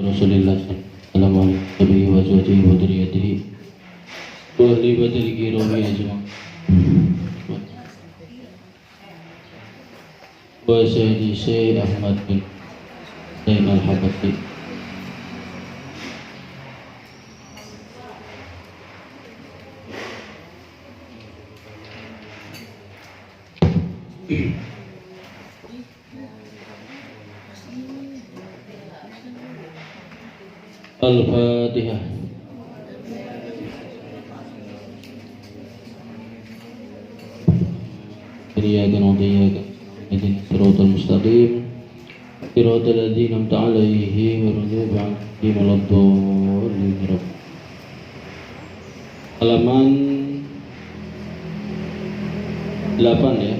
Rasulillah sallallahu alaihi wa alihi wa dzurriyyatihi wa ahli badri kirami ajma'in. Wa Sayyidi Syekh Ahmad bin Zainal Habati. Al-Fatihah. Iyyaka na'budu wa iyyaka nasta'in ihdinas siratal mustaqim siratal ladzina an'amta 'alaihim ghairil maghdubi 'alaihim waladdallin. Halaman 8 ya.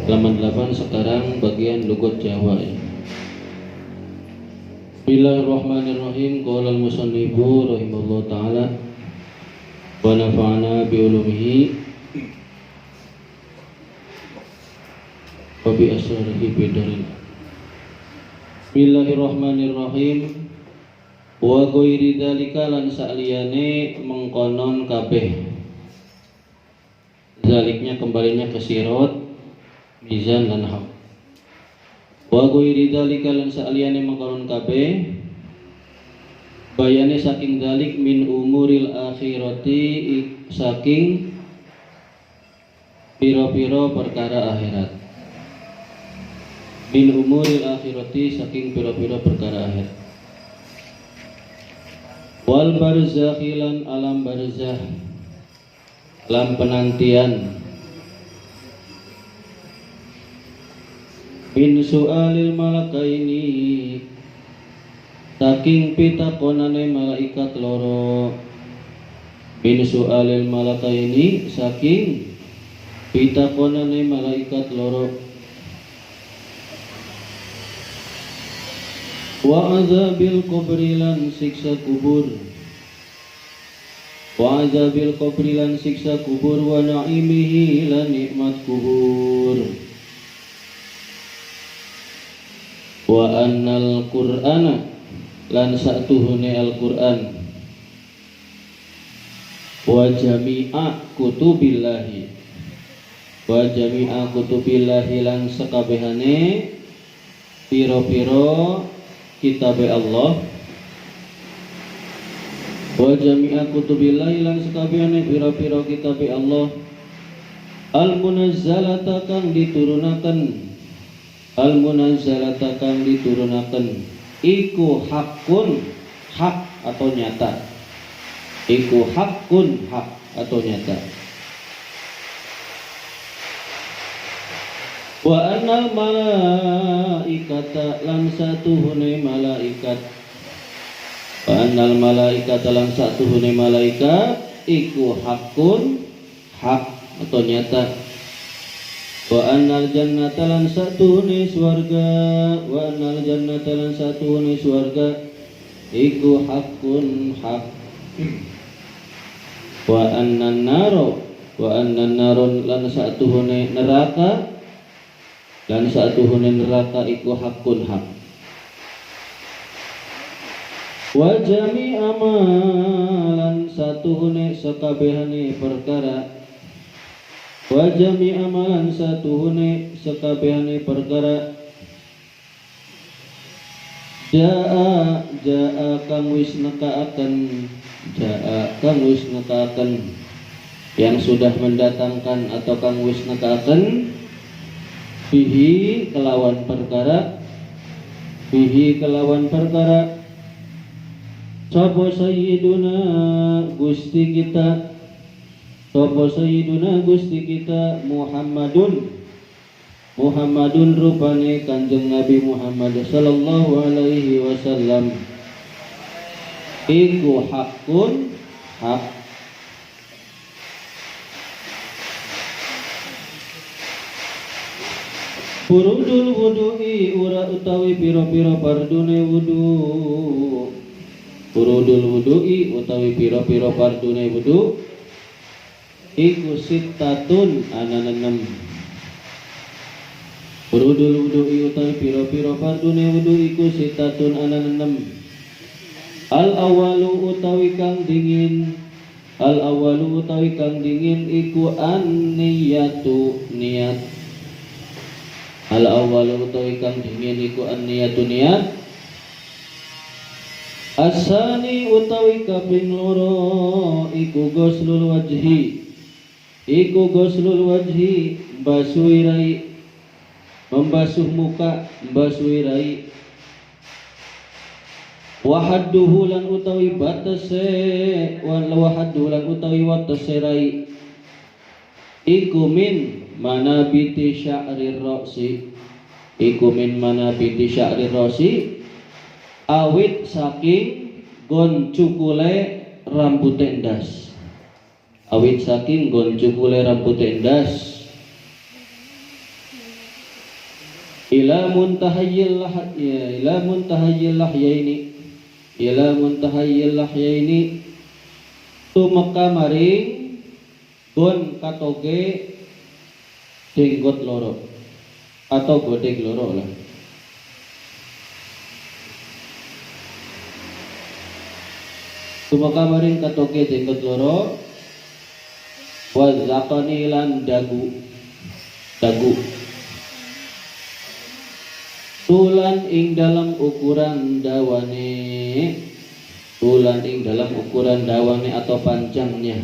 Halaman 8 sekarang bagian lugat Jawa ya. Bismillahirrahmanirrahim. Qala al-musannifu rahimahullah ta'ala wa nafa'ana bi ulumihi wa bi asrarihi bidarin. Bismillahirrahmanirrahim. Wa ghairi dzalika lan saliyane mengkonon kabeh. Zaliknya kembalinya ke sirot, mizan dan haq. Wa ghairi dzalika lan saliyane mengkonon kabeh. Bayane saking dalik min umuril akhirati saking piro-piro perkara akhirat. Min umuril akhirati saking piro-piro perkara akhirat. Wal barzakhilan alam barzah, alam penantian. Min su'alil malakaini saking pitakonane malaikat loro. Min su'alil malakaini saking pitakonane malaikat loro. Wa azabil qabri lan siksa kubur. Wa azabil qabri lan siksa kubur. Wa na'imihi lan nikmat kubur. Wa annal qur'ana lan sa'tuhune al-Qur'an. Wa jami'a kutubillahi. Wa jami'a kutubillahi lan sekabehane piro-piro kitabe Allah. Wa jami'a kutubillahi lan sekabehane piro-piro kitabe Allah. Al-munazzalata kang diturunaken. Al-munazzalata kang diturunaken iku hakun, hak atau nyata. Iku hakun, hak atau nyata. Wa annal malaikata lan satuhune malaikat. Wa annal malaikata lan satuhune malaikat iku hakun, hak atau nyata. Wa annal jannata lan satuhune swarga. Wa annal jannata lan satuhune swarga iku hakun, hak. Wa annan naro, wa annan naron lan satuhune neraka. Dan satuhune neraka iku hakun, hak. Wa jami'a ma lan satuhune sakabehane perkara. Wa jami'a ma lan satuhune sakabehane perkara. Ja'a kang wis nekaaken. Ja'a kang wis nekaaken, yang sudah mendatangkan atau kang wis nekaaken. Bihi kelawan perkara. Bihi kelawan perkara. Sapa sayyiduna Gusti kita. Sapa sayyiduna Gusti kita Muhammadun. Muhammadun rupane Kanjeng Nabi Muhammad sallallahu alaihi wasallam. Iku hakun, hak. Furudul wudu'i ura utawi piro-piro pardune wudu. Furudul wudu'i utawi piro-piro pardune wudu iku sittatun ana 6. Furudul wudu'i utawi piro-piro fardune wudu iku sitatun anan 6. Al awalu utawi kang dingin iku an-niyatu niat. Al awalu utawi kang dingin iku an-niyatu niat. Asani utawi kaping loro iku ghuslul wajhi basuhi rai, membasuh muka, membasuhi rai. Wahadduhu lan utawi batase rai iku min manabiti sya'rir ra'si awit saking goncukule rambut endas. Ila muntahayil lahyaini tumeka maring gon katoge jenggot loro atau godeg loro lah. Tumeka maring katoge jenggot loro wa zakani lan dagu tulan ing dalam ukuran dawane atau panjangnya.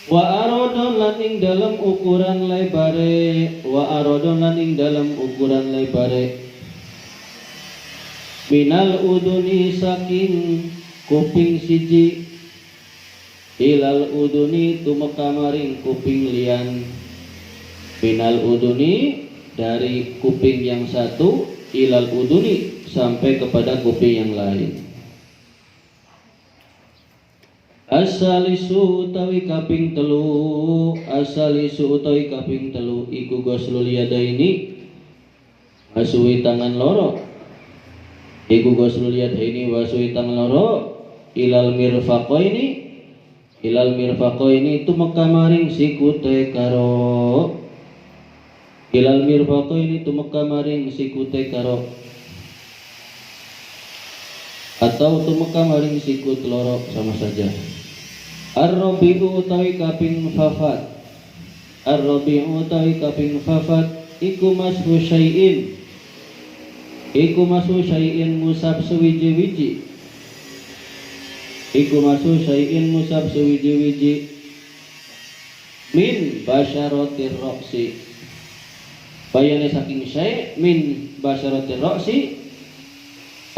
Wa arodon lan ing dalam ukuran lebare minal uduni saking kuping siji ilal uduni tumeka maring kuping liyan. Minal uduni dari kuping yang satu ilal uduni sampai kepada kuping yang lain. Asalisu utawi kaping telu iku ghuslul yadaini basuhi tangan loro ilal mirfaqaini tumeka maring sikute karo atau tumeka maring sikut loro sama saja. Ar-rabi'u utawi kaping fafat iku mashu syai'in musab sewiji-wiji min basyaratir ra'si bayane saking syai' min basyaratir ra'si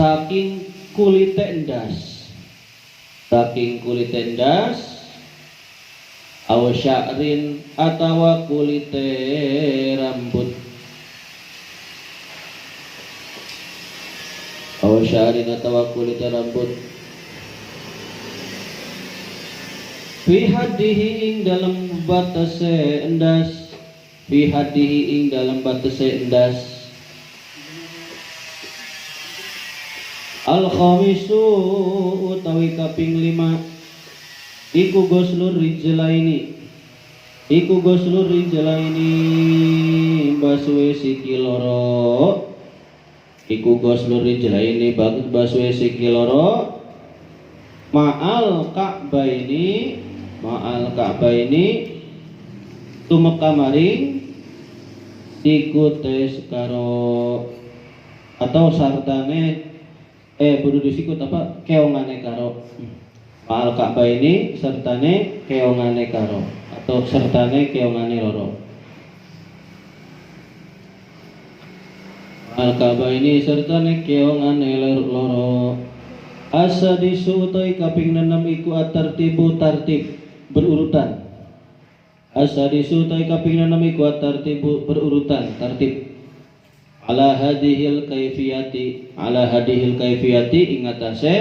saking kulit endas aw sya'rin atawa kulite rambut fi hadihi ing dalam batase endas. Al khamisu utawi kaping 5 iku ghuslur rijlaini basuhe siki loro ma'al ka'baini tumeka maring sikute sekaro atau sartane budu sikut apa keongane karo ma'al ka'baini sertane keongane karo atau sertane keongane loro. Al-Ka'baini sertane keongane loro. Asadisu utai kaping 6 iku at-tartibu tartib berurutan. Tartib. Ala hadhil kaifiyati ingatase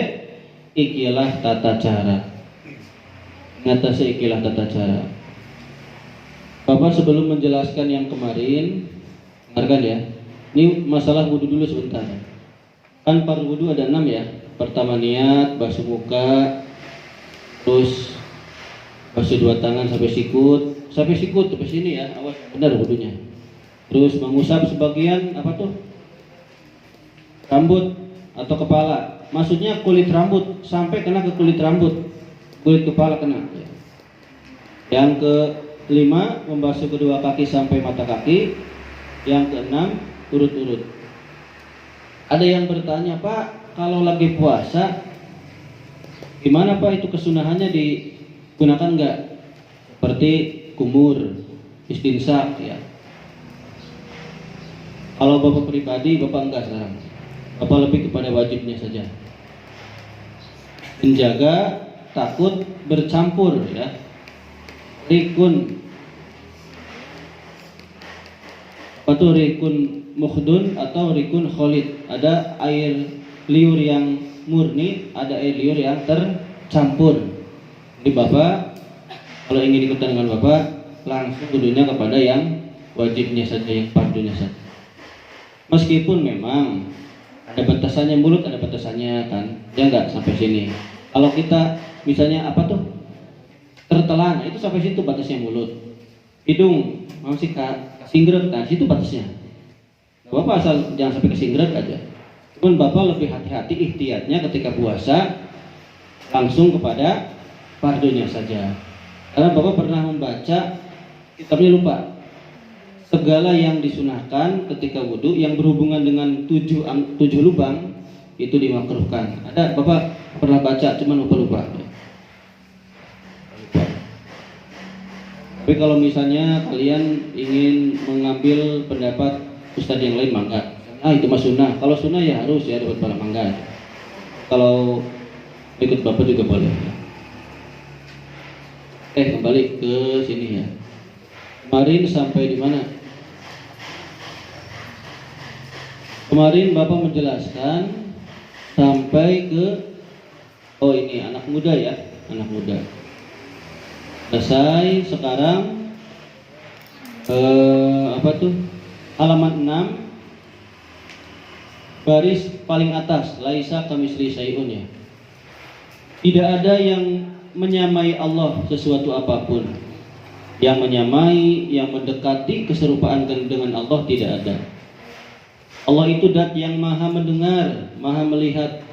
ikilah tata cara. Bapak sebelum menjelaskan yang kemarin, dengarkan ya. Ini masalah wudu dulu sebentar. Kan par wudu ada 6 ya. Pertama niat, basuh muka, terus basuh 2 tangan sampai sikut sampai sini ya. Awas benar wudunya. Terus mengusap sebagian apa tuh? Rambut atau kepala. Maksudnya kulit rambut sampai kena ke kulit rambut. Kulit kepala kena. Yang kelima, membasuh kedua kaki sampai mata kaki. Yang keenam, urut-urut. Ada yang bertanya, Pak, kalau lagi puasa gimana Pak itu kesunahannya digunakan enggak? Seperti kumur, istinsak ya. Kalau Bapak pribadi, Bapak enggak sekarang. Bapak lebih kepada wajibnya saja. Menjaga takut bercampur ya. Rikun. Atau rikun mukhdun atau rikun kholid. Ada air liur yang murni, ada air liur yang tercampur. Jadi Bapak kalau ingin ikutan dengan Bapak, langsung wudunya kepada yang wajibnya saja, yang fardunya saja. Meskipun memang ada batasannya, mulut ada batasannya kan, ya enggak sampai sini. Kalau kita misalnya apa tuh tertelan, itu sampai situ batasnya mulut. Hidung masih kasinggrek, kan situ batasnya. Bapak asal jangan sampai kesinggrek aja. Cuman Bapak lebih hati-hati ihtiyatnya ketika puasa, langsung kepada fardunya saja. Karena Bapak pernah membaca kitabnya lupa. Segala yang disunahkan ketika wudhu yang berhubungan dengan tujuh lubang itu dimakruhkan. Ada Bapak pernah baca, cuman lupa. Tapi kalau misalnya kalian ingin mengambil pendapat ustadz yang lain, mangga. Itu mah sunnah. Kalau sunnah ya harus ya dapat pahala, mangga. Kalau ikut Bapak juga boleh. Kembali ke sini ya. Kemarin sampai di mana? Kemarin Bapak menjelaskan sampai ke ini anak muda ya, anak muda. Selesai. Sekarang apa tuh? Halaman 6 baris paling atas, laisa kamisli syai'un ya. Tidak ada yang menyamai Allah sesuatu apapun. Yang menyamai, yang mendekati keserupaan dengan Allah tidak ada. Allah itu zat yang maha mendengar, maha melihat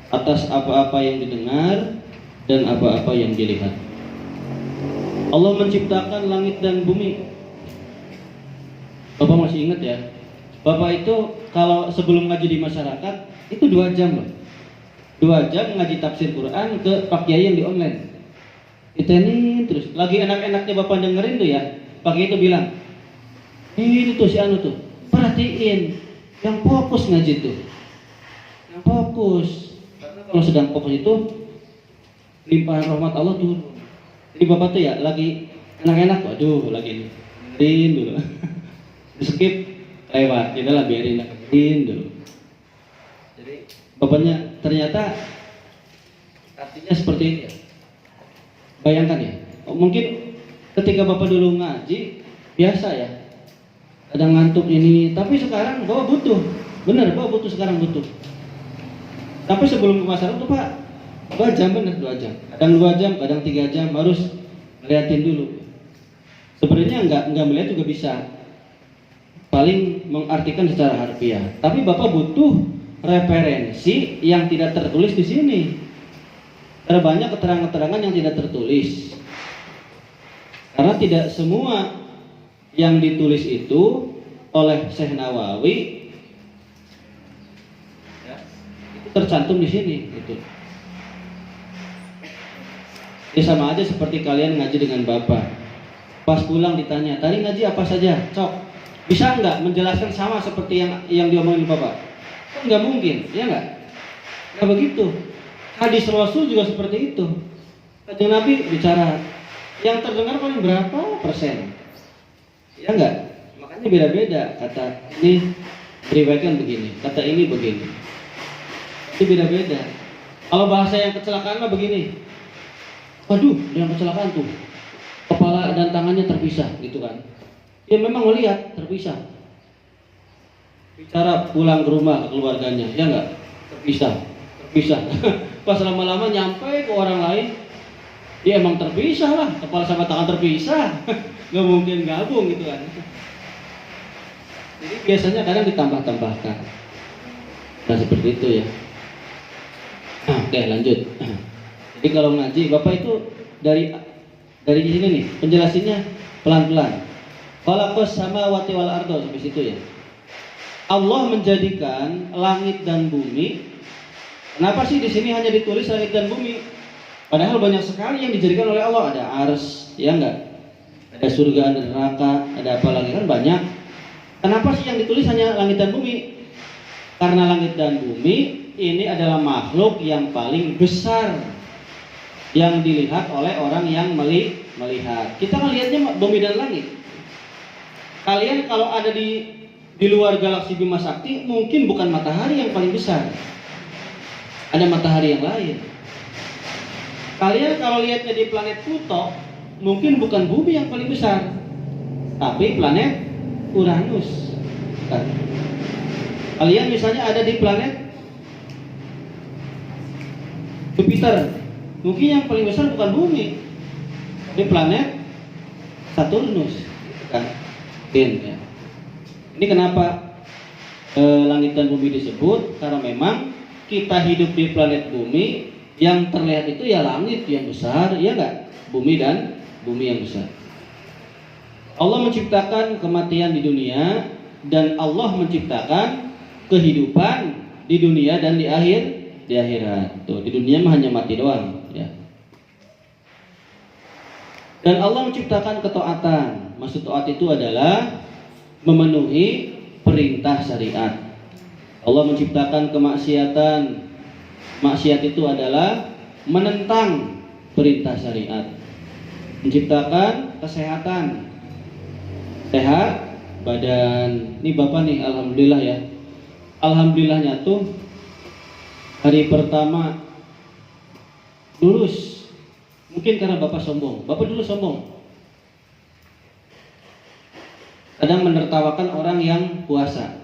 atas apa-apa yang didengar dan apa-apa yang dilihat. Allah menciptakan langit dan bumi. Bapak masih ingat ya? Bapak itu kalau sebelum ngaji di masyarakat itu 2 jam loh. 2 jam ngaji tafsir Quran ke Pak Kiai yang di online. Ini terus lagi enak-enaknya Bapak dengerin tuh ya. Pak Kiai itu bilang, ini tuh si anu tuh, perhatiin yang fokus ngaji tuh, yang fokus. Karena kalau sedang fokus itu limpahan rahmat Allah turun. Jadi Bapak tuh ya lagi enak-enak, waduh lagi dengerin dulu. Skip lewat, kita lah biarin dulu. Jadi Bapaknya ternyata artinya seperti ini ya. Bayangkan ya, mungkin ketika Bapak dulu ngaji biasa ya, kadang ngantuk ini, tapi sekarang Bapak butuh, benar Bapak butuh sekarang butuh. Tapi sebelum ke masyarakat tuh Pak, 2 jam benar 2 jam, kadang 2 jam, kadang 3 jam harus ngeliatin dulu. Sebenarnya nggak melihat juga bisa, paling mengartikan secara harfiah. Tapi Bapak butuh referensi yang tidak tertulis di sini. Karena banyak keterangan-keterangan yang tidak tertulis. Karena tidak semua yang ditulis itu oleh Syekh Nawawi ya, itu tercantum di sini. Gitu. Ya sama aja seperti kalian ngaji dengan Bapak. Pas pulang ditanya, tadi ngaji apa saja? Cok, bisa nggak menjelaskan sama seperti yang diomongin Bapak? Kan nggak mungkin, ya nggak? Nggak begitu. Hadis Rasul juga seperti itu. Kanjeng Nabi bicara, yang terdengar paling berapa persen? Ya nggak? Makanya beda-beda. Kata ini diriwayatkan begini, kata ini begini. Itu beda-beda. Kalau bahasa yang kecelakaan mah begini. Waduh, yang kecelakaan tuh kepala dan tangannya terpisah, gitu kan? Ya memang melihat terpisah. Bicara pulang ke rumah ke keluarganya, ya nggak? Terpisah. Pas lama-lama nyampe ke orang lain, dia emang terpisah lah, kepala sama tangan terpisah. Nggak mungkin gabung gitu kan. Jadi biasanya kadang ditambah-tambahkan. Nah seperti itu ya. Oke lanjut. Jadi kalau ngaji Bapak itu dari sini nih penjelasannya pelan-pelan. Khalaqas samawati wal arda sampai situ ya. Allah menjadikan langit dan bumi. Kenapa sih di sini hanya ditulis langit dan bumi? Padahal banyak sekali yang dijadikan oleh Allah. Ada ars, ya enggak? Ada surga, ada neraka, ada apa lagi kan banyak. Kenapa sih yang ditulis hanya langit dan bumi? Karena langit dan bumi ini adalah makhluk yang paling besar yang dilihat oleh orang yang melihat. Kita melihatnya bumi dan langit. Kalian kalau ada di luar galaksi Bima Sakti mungkin bukan matahari yang paling besar. Ada matahari yang lain. Kalian kalau lihatnya di planet Pluto mungkin bukan bumi yang paling besar, tapi planet Uranus. Bukan. Kalian misalnya ada di planet Jupiter, mungkin yang paling besar bukan bumi, di planet Saturnus. Bukan. Ya. Ini kenapa langit dan bumi disebut? Karena memang kita hidup di planet bumi, yang terlihat itu ya langit yang besar, ya enggak? Bumi yang besar. Allah menciptakan kematian di dunia dan Allah menciptakan kehidupan di dunia dan di akhirat. Tuh, di dunia mah hanya mati doang, ya. Dan Allah menciptakan ketaatan. Maksud taat itu adalah memenuhi perintah syariat. Allah menciptakan kemaksiatan. Maksiat itu adalah menentang perintah syariat. Menciptakan kesehatan, sehat badan. Ini Bapak nih, alhamdulillah ya. Alhamdulillahnya tuh hari pertama lulus. Mungkin karena Bapak sombong. Bapak dulu sombong. Kadang menertawakan orang yang puasa.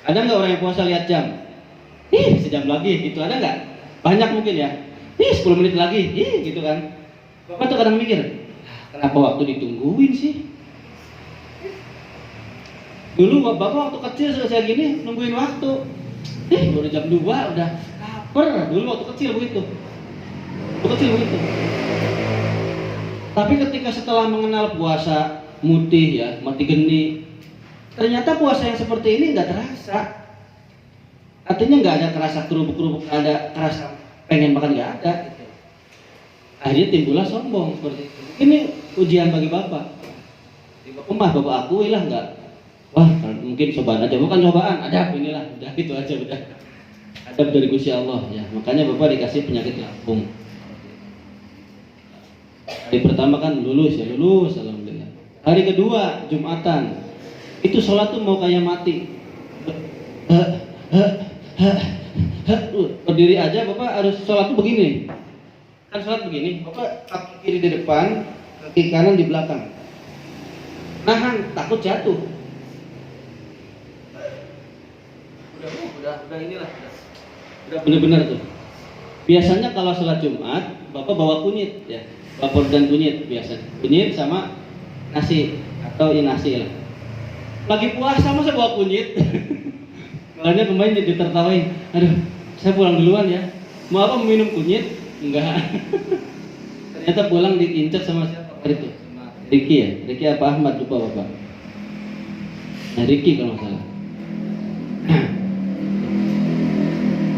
Ada nggak orang yang puasa lihat jam? Sejam lagi, gitu ada nggak? Banyak mungkin ya. 10 menit lagi, gitu kan. Bapak tuh kadang mikir, kenapa waktu ditungguin sih? Dulu Bapak waktu kecil saya gini nungguin waktu. Baru jam 2 udah lapar. Dulu waktu kecil begitu. Tapi ketika setelah mengenal puasa mutih ya, mati geni, ternyata puasa yang seperti ini nggak terasa. Artinya nggak ada kerasa kerubuk-kerubuk, nggak ada kerasa pengen makan, nggak ada. Gitu. Akhirnya timbullah sombong seperti itu. Ini ujian bagi Bapak. Di Bapak akui lah nggak. Wah mungkin cobaan aja, bukan cobaan, adab inilah. Udah itu aja udah. Adab dari Gusti Allah ya. Makanya Bapak dikasih penyakit lambung. Hari pertama kan lulus, alhamdulillah. Hari kedua Jumatan. Itu sholat tuh mau kayak mati. Berdiri aja Bapak harus sholat tuh begini. Kan sholat begini, Bapak kaki kiri di depan, kaki kanan di belakang. Nahan, takut jatuh. Udah inilah. Udah benar-benar tuh. Biasanya kalau sholat Jumat, Bapak bawa kunyit ya. Bapor dan kunyit biasa. Kunyit sama nasi atau nasi lah. Lagi puasa masa bawa kunyit. Makanya kemarin ditertawain. Aduh, saya pulang duluan ya. Mau apa, minum kunyit? Enggak. Ternyata pulang diincar sama siapa hari itu? Sama Riki ya? Riki apa Ahmad, lupa Bapak. Nah Riki kalau nggak salah.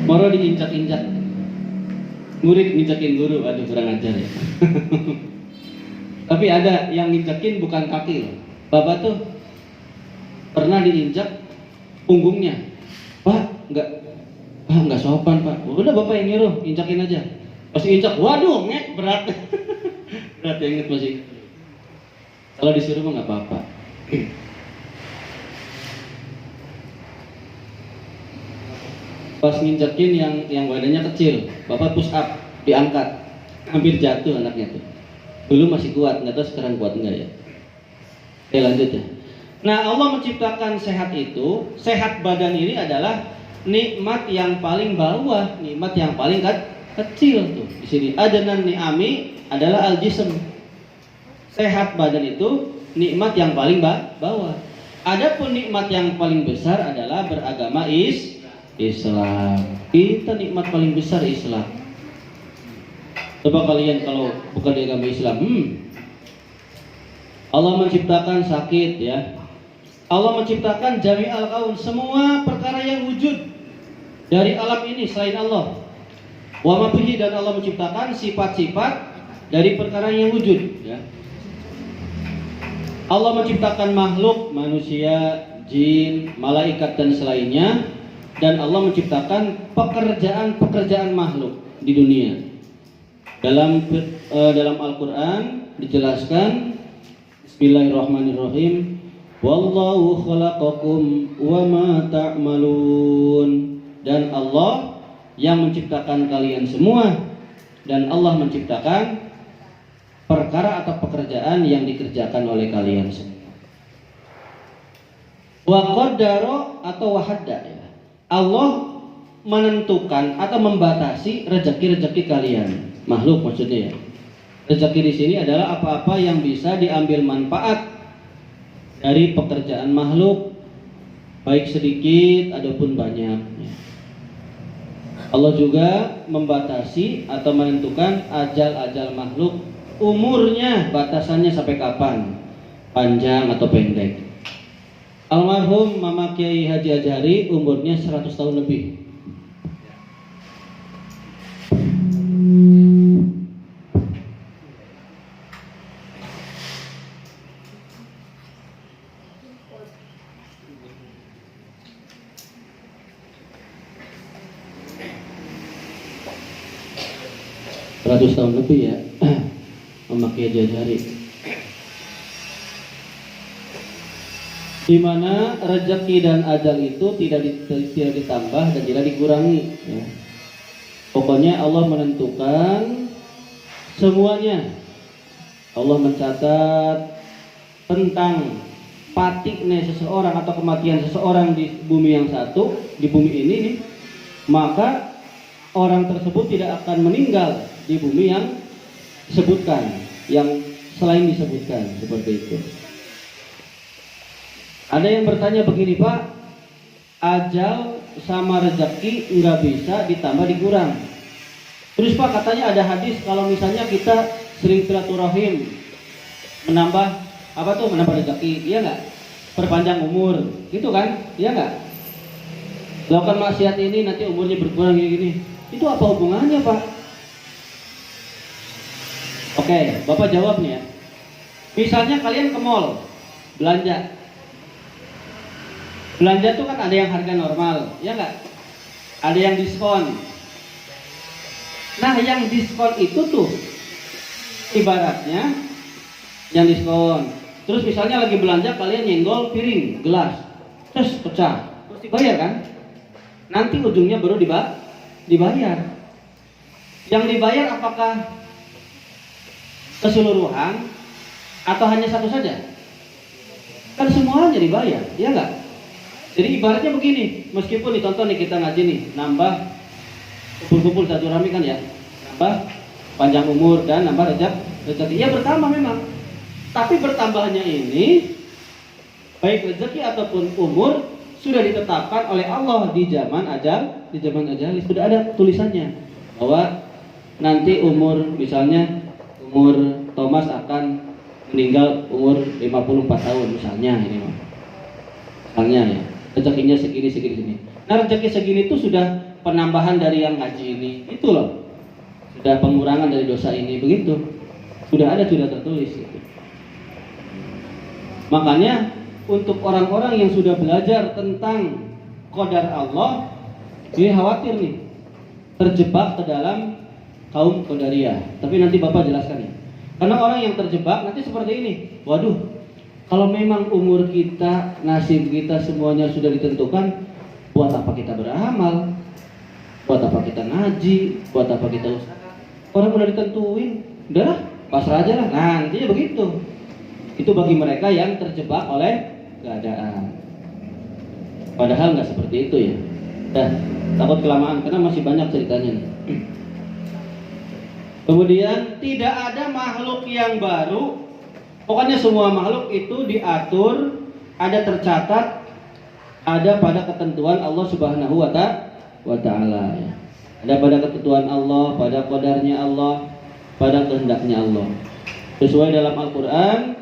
Moro diinjak-injak. Murid nginjakin guru, aduh kurang ajar ya. Tapi ada yang nginjakin bukan kaki loh. Bapak tuh pernah diinjak punggungnya. Pak, enggak sopan Pak. Udah Bapak yang nyuruh, injakin aja. Pas injak, waduh, berat. Berat ya, inget masih. Kalau disuruh mah nggak apa-apa. Pas nginjakin yang badannya kecil, Bapak push up, diangkat, hampir jatuh anaknya tuh. Dulu masih kuat, nggak tahu sekarang kuat enggak ya. Oke lanjut ya. Nah Allah menciptakan sehat itu, sehat badan ini adalah nikmat yang paling bawah, nikmat yang paling kecil tuh. Di sini adnan ni'ami adalah al-jism. Sehat badan itu nikmat yang paling bawah. Adapun nikmat yang paling besar adalah beragama Islam. Itu nikmat paling besar Islam. Coba kalian kalau bukan di agama Islam, Allah menciptakan sakit ya. Allah menciptakan jami'al kaun, semua perkara yang wujud dari alam ini selain Allah. Wa ma fihi, dan Allah menciptakan sifat-sifat dari perkara yang wujud ya. Allah menciptakan makhluk, manusia, jin, malaikat dan selainnya, dan Allah menciptakan pekerjaan-pekerjaan makhluk di dunia. Dalam Al-Qur'an dijelaskan, Bismillahirrahmanirrahim, wallahu khalaqakum wa ma ta'malun, dan Allah yang menciptakan kalian semua, dan Allah menciptakan perkara atau pekerjaan yang dikerjakan oleh kalian semua. Wa qaddara atau wahadda ya. Allah menentukan atau membatasi rezeki-rezeki kalian, makhluk maksudnya ya. Rezeki di sini adalah apa-apa yang bisa diambil manfaat dari pekerjaan makhluk, baik sedikit ataupun banyak. Allah juga membatasi atau menentukan ajal-ajal makhluk, umurnya batasannya sampai kapan, panjang atau pendek. Almarhum Mama Kiai Haji Azhari umurnya 100 tahun lebih. Tahun lebih ya memakai jari, di mana rezeki dan ajal itu tidak ditambah dan tidak dikurangi ya. Pokoknya Allah menentukan semuanya. Allah mencatat tentang patiknya seseorang atau kematian seseorang di bumi yang satu, di bumi ini nih, maka orang tersebut tidak akan meninggal di bumi yang disebutkan, yang selain disebutkan, seperti itu. Ada yang bertanya begini, Pak, ajal sama rezeki nggak bisa ditambah dikurang. Terus Pak, katanya ada hadis kalau misalnya kita sering silaturahim menambah apa tuh, menambah rezeki, iya nggak? Perpanjang umur, gitu kan? Iya nggak? Lakukan maksiat ini nanti umurnya berkurang gini-gini. Itu apa hubungannya, Pak? Oke, Bapak jawab nih ya. Misalnya kalian ke mall belanja. Belanja tuh kan ada yang harga normal, ya nggak? Ada yang diskon. Nah, yang diskon itu tuh ibaratnya yang diskon. Terus misalnya lagi belanja kalian nyenggol piring, gelas, terus pecah, terus dibayar kan? Nanti ujungnya baru dibayar. Yang dibayar apakah keseluruhan atau hanya satu saja? Kan semuanya dibayar, ya enggak? Jadi ibaratnya begini, meskipun ditonton nih kita ngaji nih, nambah kumpul-kumpul satu rami kan ya, nambah panjang umur dan nambah rezeki, ya bertambah memang. Tapi bertambahnya ini, baik rezeki ataupun umur, sudah ditetapkan oleh Allah di zaman ajal, sudah ada tulisannya bahwa nanti umur, misalnya umur Thomas akan meninggal umur 54 tahun misalnya, ini misalnya ya, rezekinya segini. Nah, rezeki segini itu sudah penambahan dari yang ngaji ini, itu loh, sudah pengurangan dari dosa ini, begitu, sudah tertulis gitu. Makanya untuk orang-orang yang sudah belajar tentang qadar Allah, ini khawatir nih terjebak ke dalam kaum qadariyah. Tapi nanti Bapak jelaskan ya. Karena orang yang terjebak nanti seperti ini. Waduh, kalau memang umur kita, nasib kita semuanya sudah ditentukan, buat apa kita beramal? Buat apa kita ngaji? Buat apa kita usaha? Orang udah ditentuin, udahlah, pasrah aja lah. Nantinya begitu. Itu bagi mereka yang terjebak oleh keadaan. Padahal nggak seperti itu ya. Takut kelamaan karena masih banyak ceritanya nih. Kemudian tidak ada makhluk yang baru. Pokoknya semua makhluk itu diatur ada tercatat, ada pada ketentuan Allah Subhanahu wa Ta'ala ya. Ada pada ketentuan Allah, pada qadarnya Allah, pada kehendaknya Allah. Sesuai dalam Al-Qur'an,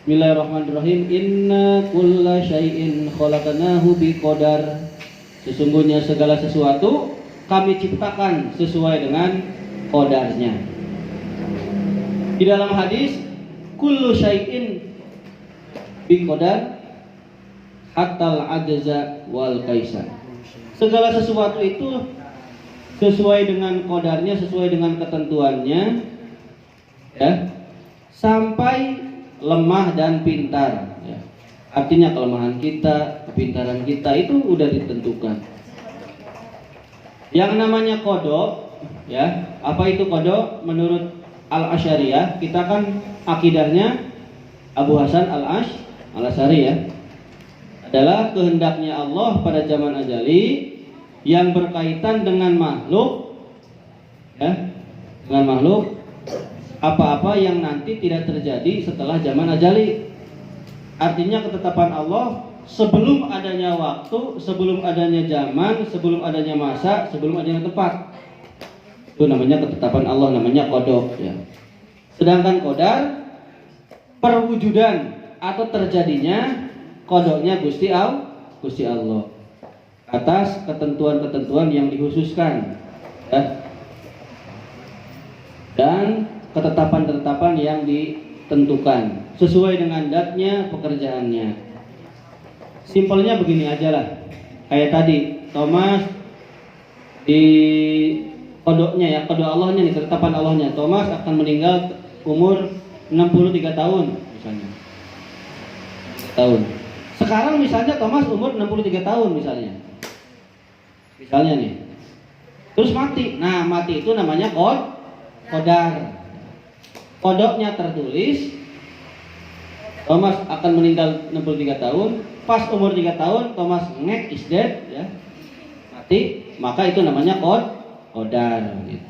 Bismillahirrahmanirrahim, inna kulla syai'in khalaqnahu biqadar. Sesungguhnya segala sesuatu kami ciptakan sesuai dengan qadarnya. Di dalam hadis, kullu syai'in biqadar hatal ajza wal kaisar. Segala sesuatu itu sesuai dengan qadarnya, sesuai dengan ketentuannya ya, sampai lemah dan pintar ya. Artinya kelemahan kita, kepintaran kita itu udah ditentukan. Yang namanya qada ya, apa itu qada? Menurut Al-Asy'ariyah, kita kan akidahnya Abu Hasan Al-Asy'ari ya, adalah kehendaknya Allah pada zaman azali yang berkaitan dengan makhluk ya, dengan makhluk apa-apa yang nanti tidak terjadi setelah zaman azali. Artinya ketetapan Allah sebelum adanya waktu, sebelum adanya zaman, sebelum adanya masa, sebelum adanya tempat. Itu namanya ketetapan Allah, namanya qada ya. Sedangkan qadar perwujudan atau terjadinya qadanya Gusti Allah atas ketentuan-ketentuan yang dikhususkan ya, dan ketetapan-ketetapan yang ditentukan sesuai dengan datnya pekerjaannya. Simpelnya begini aja lah, kayak tadi Thomas di kodoknya ya, kodok Allahnya nih, ketetapan Allahnya, Thomas akan meninggal umur 63 tahun misalnya. Tahun. Sekarang misalnya Thomas umur 63 tahun misalnya. Misalnya nih. Terus mati. Nah, mati itu namanya qadar. Kodoknya tertulis Thomas akan meninggal 63 tahun. Pas umur 3 tahun Thomas ngek is dead ya. Mati, maka itu namanya qadar gitu.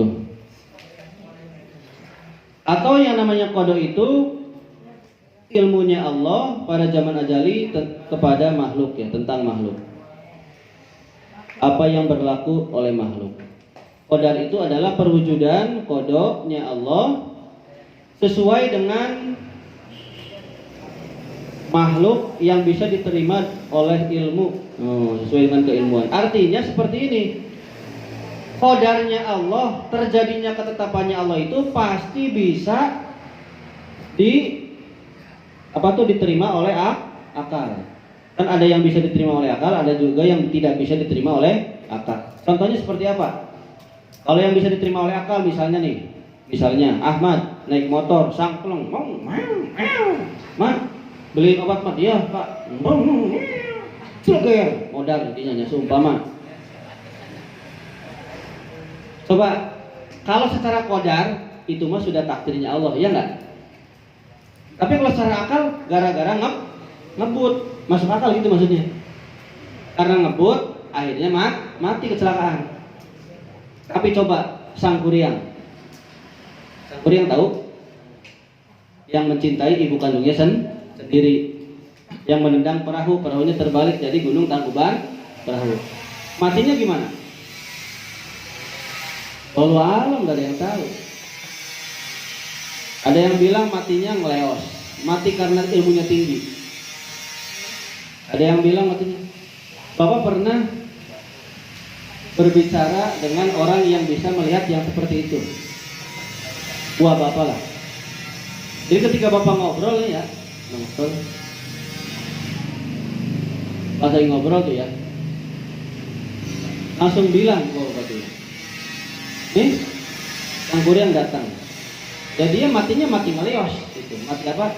Tuh. Atau yang namanya qada itu ilmunya Allah pada zaman azali kepada makhluk ya, tentang makhluk. Apa yang berlaku oleh makhluk. Qadar itu adalah perwujudan qadanya Allah sesuai dengan makhluk yang bisa diterima oleh ilmu, sesuai dengan keilmuan. Artinya seperti ini. Qadarnya Allah, terjadinya ketetapannya Allah itu pasti bisa diterima oleh akal. Kan ada yang bisa diterima oleh akal, ada juga yang tidak bisa diterima oleh akal. Contohnya seperti apa? Kalau yang bisa diterima oleh akal misalnya Ahmad naik motor sangkleng, Mat, beli obat mat, ya Pak, ceger, modal intinya seumpama. Coba kalau secara qadar itu mah sudah takdirnya Allah, ya enggak? Tapi kalau secara akal gara-gara ngebut, masuk akal gitu maksudnya. Karena ngebut akhirnya mati kecelakaan. Tapi coba sang Kuryang tahu yang mencintai ibu kandungnya sendiri, yang menendang perahunya terbalik jadi gunung Tangkuban perahu. Matinya gimana? Wallahu alam, gak ada yang tahu. Ada yang bilang matinya ngeleos, mati karena ilmunya tinggi. Ada yang bilang matinya. Bapak pernah berbicara dengan orang yang bisa melihat yang seperti itu. Wah, Bapak lah. Jadi ketika Bapak ngobrol nih ya, pas lagi ngobrol tuh ya, langsung bilang Bapak tuh, nih, Kang Kuryang datang. Jadi dia matinya mati ngeleos gitu. Mati apa?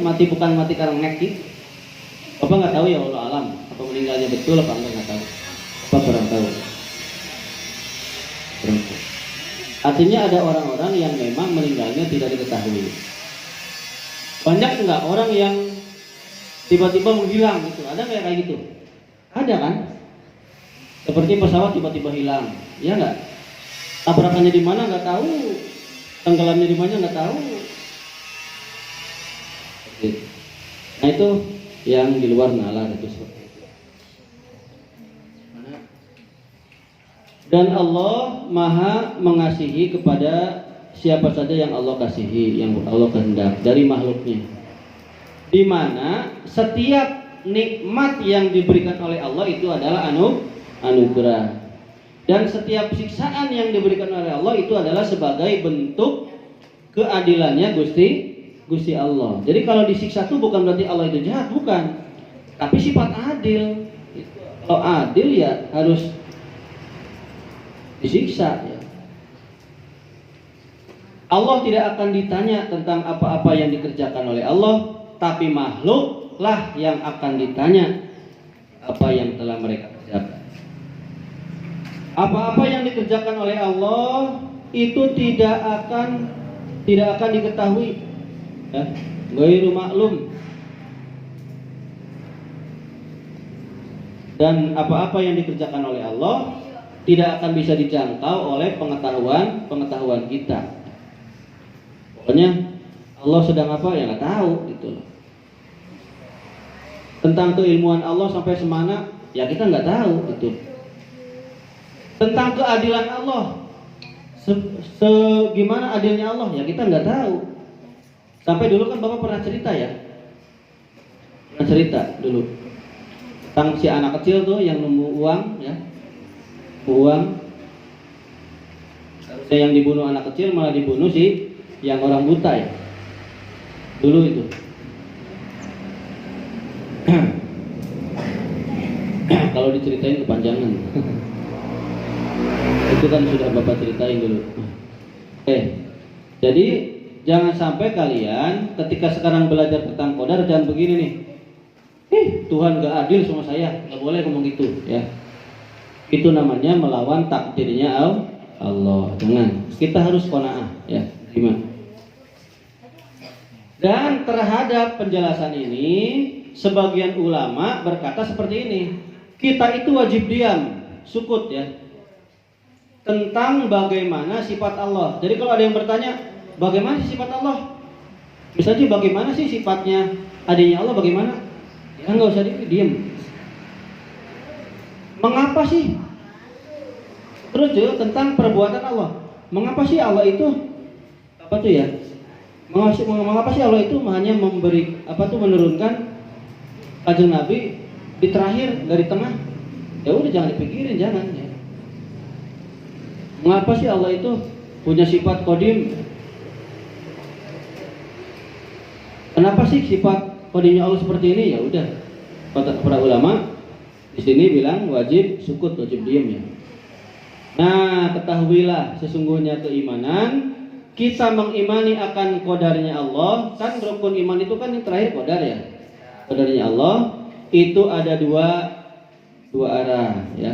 Mati bukan mati karena ngek gitu. Bapak nggak tahu ya, Allah alam. Apa meninggalnya betul apa enggak, nggak tahu. Bapak kurang tahu. Artinya ada orang-orang yang memang meninggalnya tidak diketahui. Banyak nggak orang yang tiba-tiba menghilang gitu? Ada nggak kayak gitu? Ada kan? Seperti pesawat tiba-tiba hilang, ya nggak? Tabrakannya di mana nggak tahu, tenggelamnya di mana nggak tahu. Nah itu yang di luar nalar itu seperti itu. Dan Allah maha mengasihi kepada siapa saja yang Allah kasihi, yang Allah kehendak dari makhluknya. Di mana setiap nikmat yang diberikan oleh Allah itu adalah anugerah. Dan setiap siksaan yang diberikan oleh Allah itu adalah sebagai bentuk keadilannya Gusti Allah. Jadi kalau disiksa itu bukan berarti Allah itu jahat, bukan. Tapi sifat adil. Kalau adil ya harus disiksa ya. Allah tidak akan ditanya tentang apa-apa yang dikerjakan oleh Allah, tapi makhluklah yang akan ditanya apa yang telah mereka kerjakan. Apa-apa yang dikerjakan oleh Allah itu tidak akan diketahui ya, ghairu maklum. Dan apa-apa yang dikerjakan oleh Allah tidak akan bisa dijangkau oleh pengetahuan kita. Pokoknya Allah sedang apa ya nggak tahu gitu loh. Tentang keilmuan Allah sampai semana ya kita nggak tahu gitu. Tentang keadilan Allah gimana adilnya Allah ya kita nggak tahu. Sampai dulu kan Bapak pernah cerita dulu tentang si anak kecil tuh yang nemu uang ya. Uang harusnya yang dibunuh anak kecil malah dibunuh si yang orang buta ya dulu itu. Kalau diceritain kepanjangan. Itu kan sudah Bapak ceritain dulu. Jadi jangan sampai kalian ketika sekarang belajar tentang qadar jangan begini nih. Tuhan gak adil sama saya, gak boleh ngomong gitu ya. Itu namanya melawan takdirnya Allah. Jangan. Kita harus qanaah ya. Gimana? Dan terhadap penjelasan ini sebagian ulama berkata seperti ini. Kita itu wajib diam, sukut ya. Tentang bagaimana sifat Allah. Jadi kalau ada yang bertanya, bagaimana sih sifat Allah? Misalnya bagaimana sih sifatnya adanya Allah bagaimana? Ya nggak usah diam. Mengapa sih? Terus juga tentang perbuatan Allah. Mengapa sih Allah itu apa tuh ya? Mengapa sih Allah itu hanya memberi menurunkan kanjeng Nabi di terakhir dari tengah? Ya udah jangan dipikirin jangan ya. Mengapa sih Allah itu punya sifat qadim? Kenapa sih sifat qadimnya Allah seperti ini? Ya udah. Kata para ulama di sini bilang wajib sukut, wajib diam ya. Nah, ketahuilah sesungguhnya keimanan kita mengimani akan qadarnya Allah. Kan rukun iman itu kan yang terakhir qadar ya. Qadarnya Allah itu ada dua arah ya.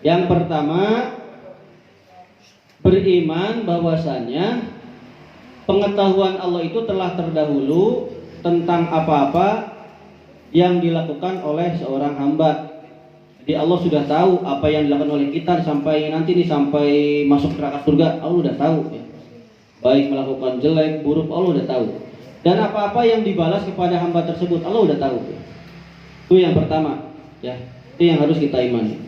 Yang pertama beriman bahwasanya pengetahuan Allah itu telah terdahulu tentang apa-apa yang dilakukan oleh seorang hamba. Jadi Allah sudah tahu apa yang dilakukan oleh kita sampai nanti nih sampai masuk neraka surga, Allah sudah tahu ya. Baik melakukan jelek, buruk, Allah sudah tahu. Dan apa-apa yang dibalas kepada hamba tersebut, Allah sudah tahu. Itu yang pertama, ya. Itu yang harus kita imani.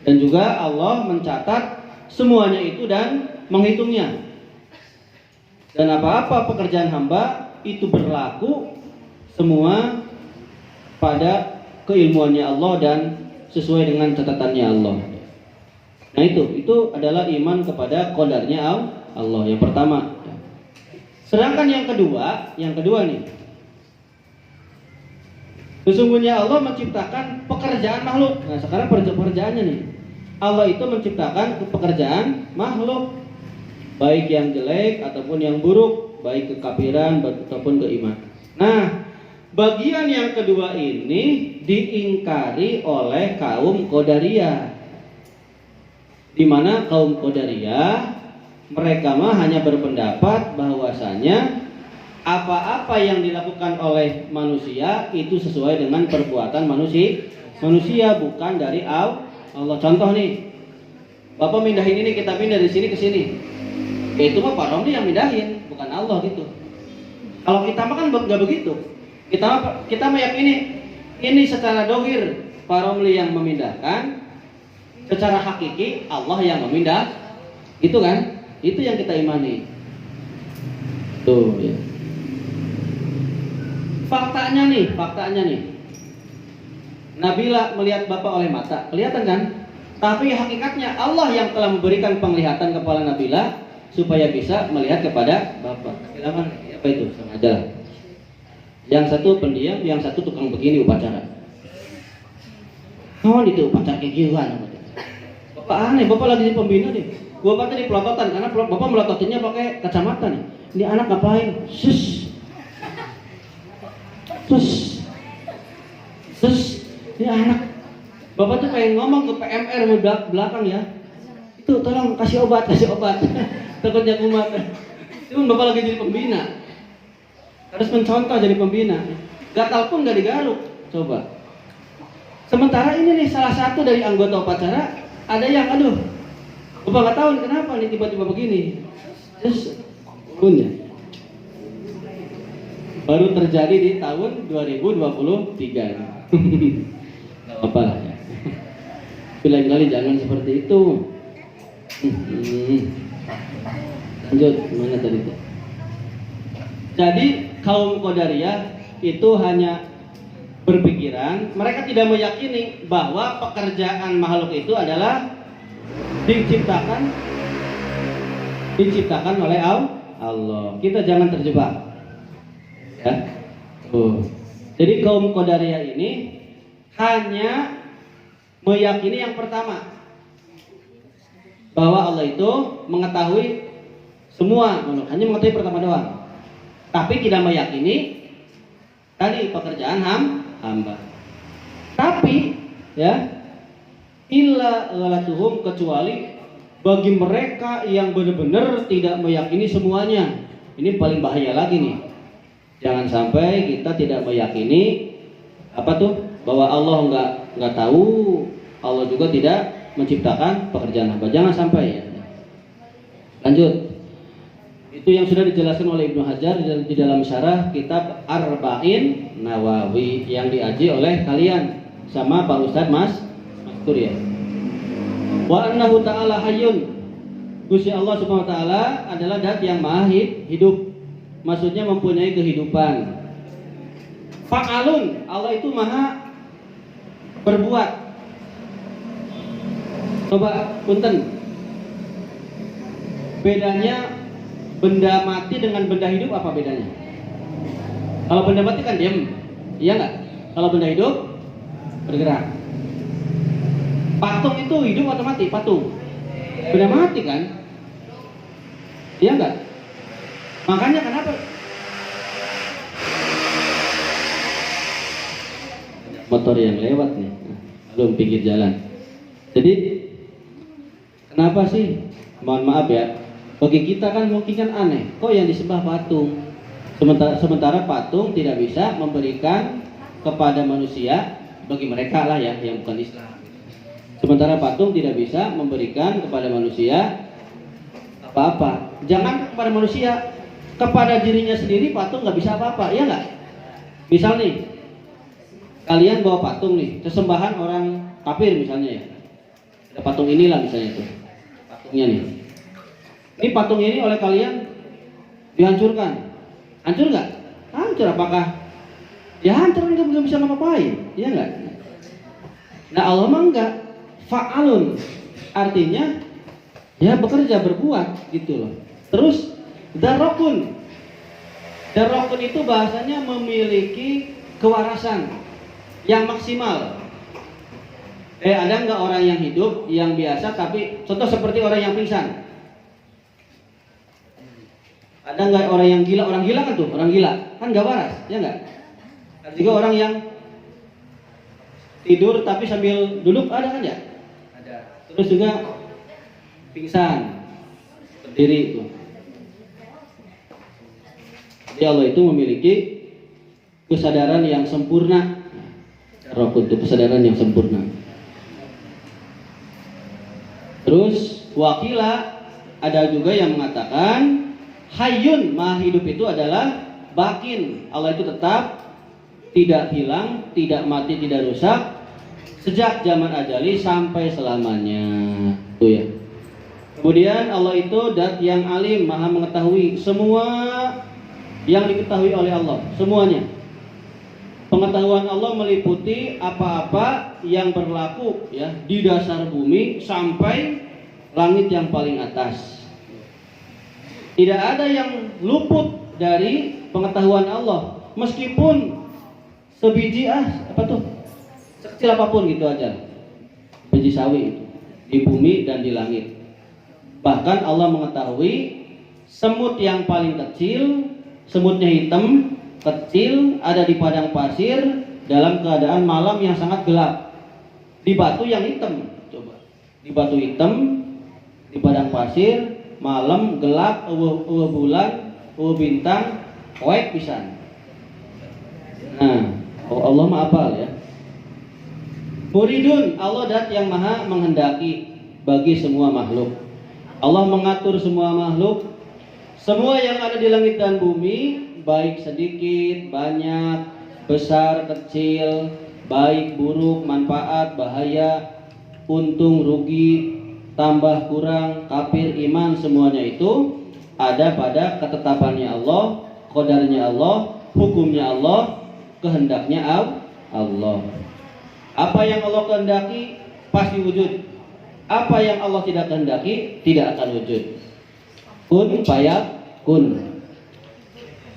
Dan juga Allah mencatat semuanya itu dan menghitungnya. Dan apa-apa pekerjaan hamba itu berlaku semua pada keilmuannya Allah dan sesuai dengan catatannya Allah. Nah itu adalah iman kepada qadarnya Allah yang pertama. Sedangkan yang kedua nih. Sesungguhnya Allah menciptakan pekerjaan makhluk. Nah sekarang pekerjaannya nih. Allah itu menciptakan pekerjaan makhluk, baik yang jelek ataupun yang buruk, baik kekafiran ataupun keimanan. Nah, bagian yang kedua ini diingkari oleh kaum Qadariyah. Di mana kaum Qadariyah mereka mah hanya berpendapat bahwasanya apa-apa yang dilakukan oleh manusia itu sesuai dengan perbuatan manusia bukan dari Allah. Contoh nih, Bapak mindahin ini, kita pindah dari sini ke sini. Ya itu mah Pak Romli yang mindahin, bukan Allah gitu. Kalau kita mah kan nggak begitu. Kita meyakini ini secara dohir para Romli yang memindahkan, secara hakiki Allah yang memindah, itu kan? Itu yang kita imani. Tuh ya. Faktanya nih. Nabila melihat Bapak oleh mata, kelihatan kan? Tapi hakikatnya Allah yang telah memberikan penglihatan kepada Nabila supaya bisa melihat kepada Bapak. Silakan, apa itu? Sama aja lah. Yang satu pendiam, yang satu tukang begini upacara. Oh, itu upacara kayak gimana? Bapak aneh, Bapak lagi di pembina nih. Bapak tadi pelototan karena Bapak melototinnya pakai kacamata nih. Ini anak ngapain? Sus. Ini anak. Bapak tuh pengen ngomong ke PMR belakang ya. Itu tolong kasih obat. Takutnya kumat. Cuman Bapak lagi jadi pembina. Harus mencontoh jadi pembina. Gatal pun gak digaruk. Coba. Sementara ini nih salah satu dari anggota upacara ada yang Bapak nggak tahu nih kenapa nih tiba-tiba begini. Terus punya. Baru terjadi di tahun 2023 ini. Apa lah ya. Lain kali jangan seperti itu. Lanjut, gimana tadi itu? Jadi kaum Qadariyah itu hanya berpikiran, mereka tidak meyakini bahwa pekerjaan makhluk itu adalah diciptakan oleh Allah. Kita jangan terjebak. Ya. Jadi kaum Qadariyah ini hanya meyakini yang pertama, bahwa Allah itu mengetahui semua, hanya mengetahui pertama doang. Tapi tidak meyakini tadi pekerjaan hamba. Tapi ya, illa ghalatuhum, kecuali bagi mereka yang benar-benar tidak meyakini semuanya. Ini paling bahaya lagi nih. Jangan sampai kita tidak meyakini bahwa Allah nggak tahu, Allah juga tidak menciptakan pekerjaan hamba. Jangan sampai ya. Lanjut. Itu yang sudah dijelaskan oleh Ibnu Hajar di dalam syarah kitab Arba'in Nawawi yang diaji oleh kalian sama Pak Ustadz Mastur ya. Wa annahu ta'ala hayyun. Gusti Allah Subhanahu wa taala adalah zat yang maha hidup. Maksudnya mempunyai kehidupan. Fa'alun, Allah itu maha berbuat. Coba punten. Bedanya benda mati dengan benda hidup apa bedanya? Kalau benda mati kan diam, iya nggak? Kalau benda hidup bergerak. Patung itu hidup atau mati? Patung. Benda mati kan? Iya nggak? Makanya kenapa? Motor yang lewat nih, belum pinggir jalan. Jadi kenapa sih? Mohon maaf ya. Bagi kita kan mungkin kan aneh, kok yang disembah patung? Sementara patung tidak bisa memberikan kepada manusia, bagi mereka lah ya yang bukan Islam. Sementara patung tidak bisa memberikan kepada manusia apa-apa. Jangan kepada manusia, kepada dirinya sendiri patung nggak bisa apa-apa, ya nggak? Misal nih, kalian bawa patung nih, sesembahan orang kafir misalnya ya. Ada patung inilah misalnya tuh, patungnya nih. Ini patung ini oleh kalian dihancurkan, hancur nggak? Hancur. Apakah? Ya hancur, nggak bisa ngapain, ya nggak? Nah Allah mah enggak. Fa'alun, artinya ya bekerja, berbuat gitu loh. Terus darokun itu bahasanya memiliki kewarasan yang maksimal. Ada nggak orang yang hidup yang biasa tapi contoh seperti orang yang pingsan? Ada nggak orang yang gila? Orang gila kan tuh, orang gila kan nggak waras, ya nggak? Ada juga orang yang tidur tapi sambil duduk, ada kan ya? Ada. Terus juga pingsan, berdiri itu. Jadi Allah itu memiliki kesadaran yang sempurna. Roh itu kesadaran yang sempurna. Terus wakila, ada juga yang mengatakan hayyun, maha hidup itu adalah bakin. Allah itu tetap tidak hilang, tidak mati, tidak rusak sejak zaman ajali sampai selamanya. Itu ya. Kemudian Allah itu dat yang alim, maha mengetahui semua yang diketahui oleh Allah, semuanya. Pengetahuan Allah meliputi apa-apa yang berlaku ya di dasar bumi sampai langit yang paling atas. Tidak ada yang luput dari pengetahuan Allah, meskipun sebiji sekecil apapun gitu aja, biji sawi itu di bumi dan di langit. Bahkan Allah mengetahui semut yang paling kecil, semutnya hitam kecil, ada di padang pasir dalam keadaan malam yang sangat gelap, di batu yang hitam. Coba di batu hitam di padang pasir, malam gelap, bulan, bintang, koek pisan. Nah, Allah mah apal ya. Muridun, Allah dat yang maha menghendaki bagi semua makhluk. Allah mengatur semua makhluk, semua yang ada di langit dan bumi, baik sedikit, banyak, besar, kecil, baik, buruk, manfaat, bahaya, untung, rugi, tambah, kurang, kafir, iman, semuanya itu ada pada ketetapannya Allah, qadarnya Allah, hukumnya Allah, kehendaknya Allah. Apa yang Allah kehendaki pasti wujud. Apa yang Allah tidak kehendaki tidak akan wujud. Kun fayakun.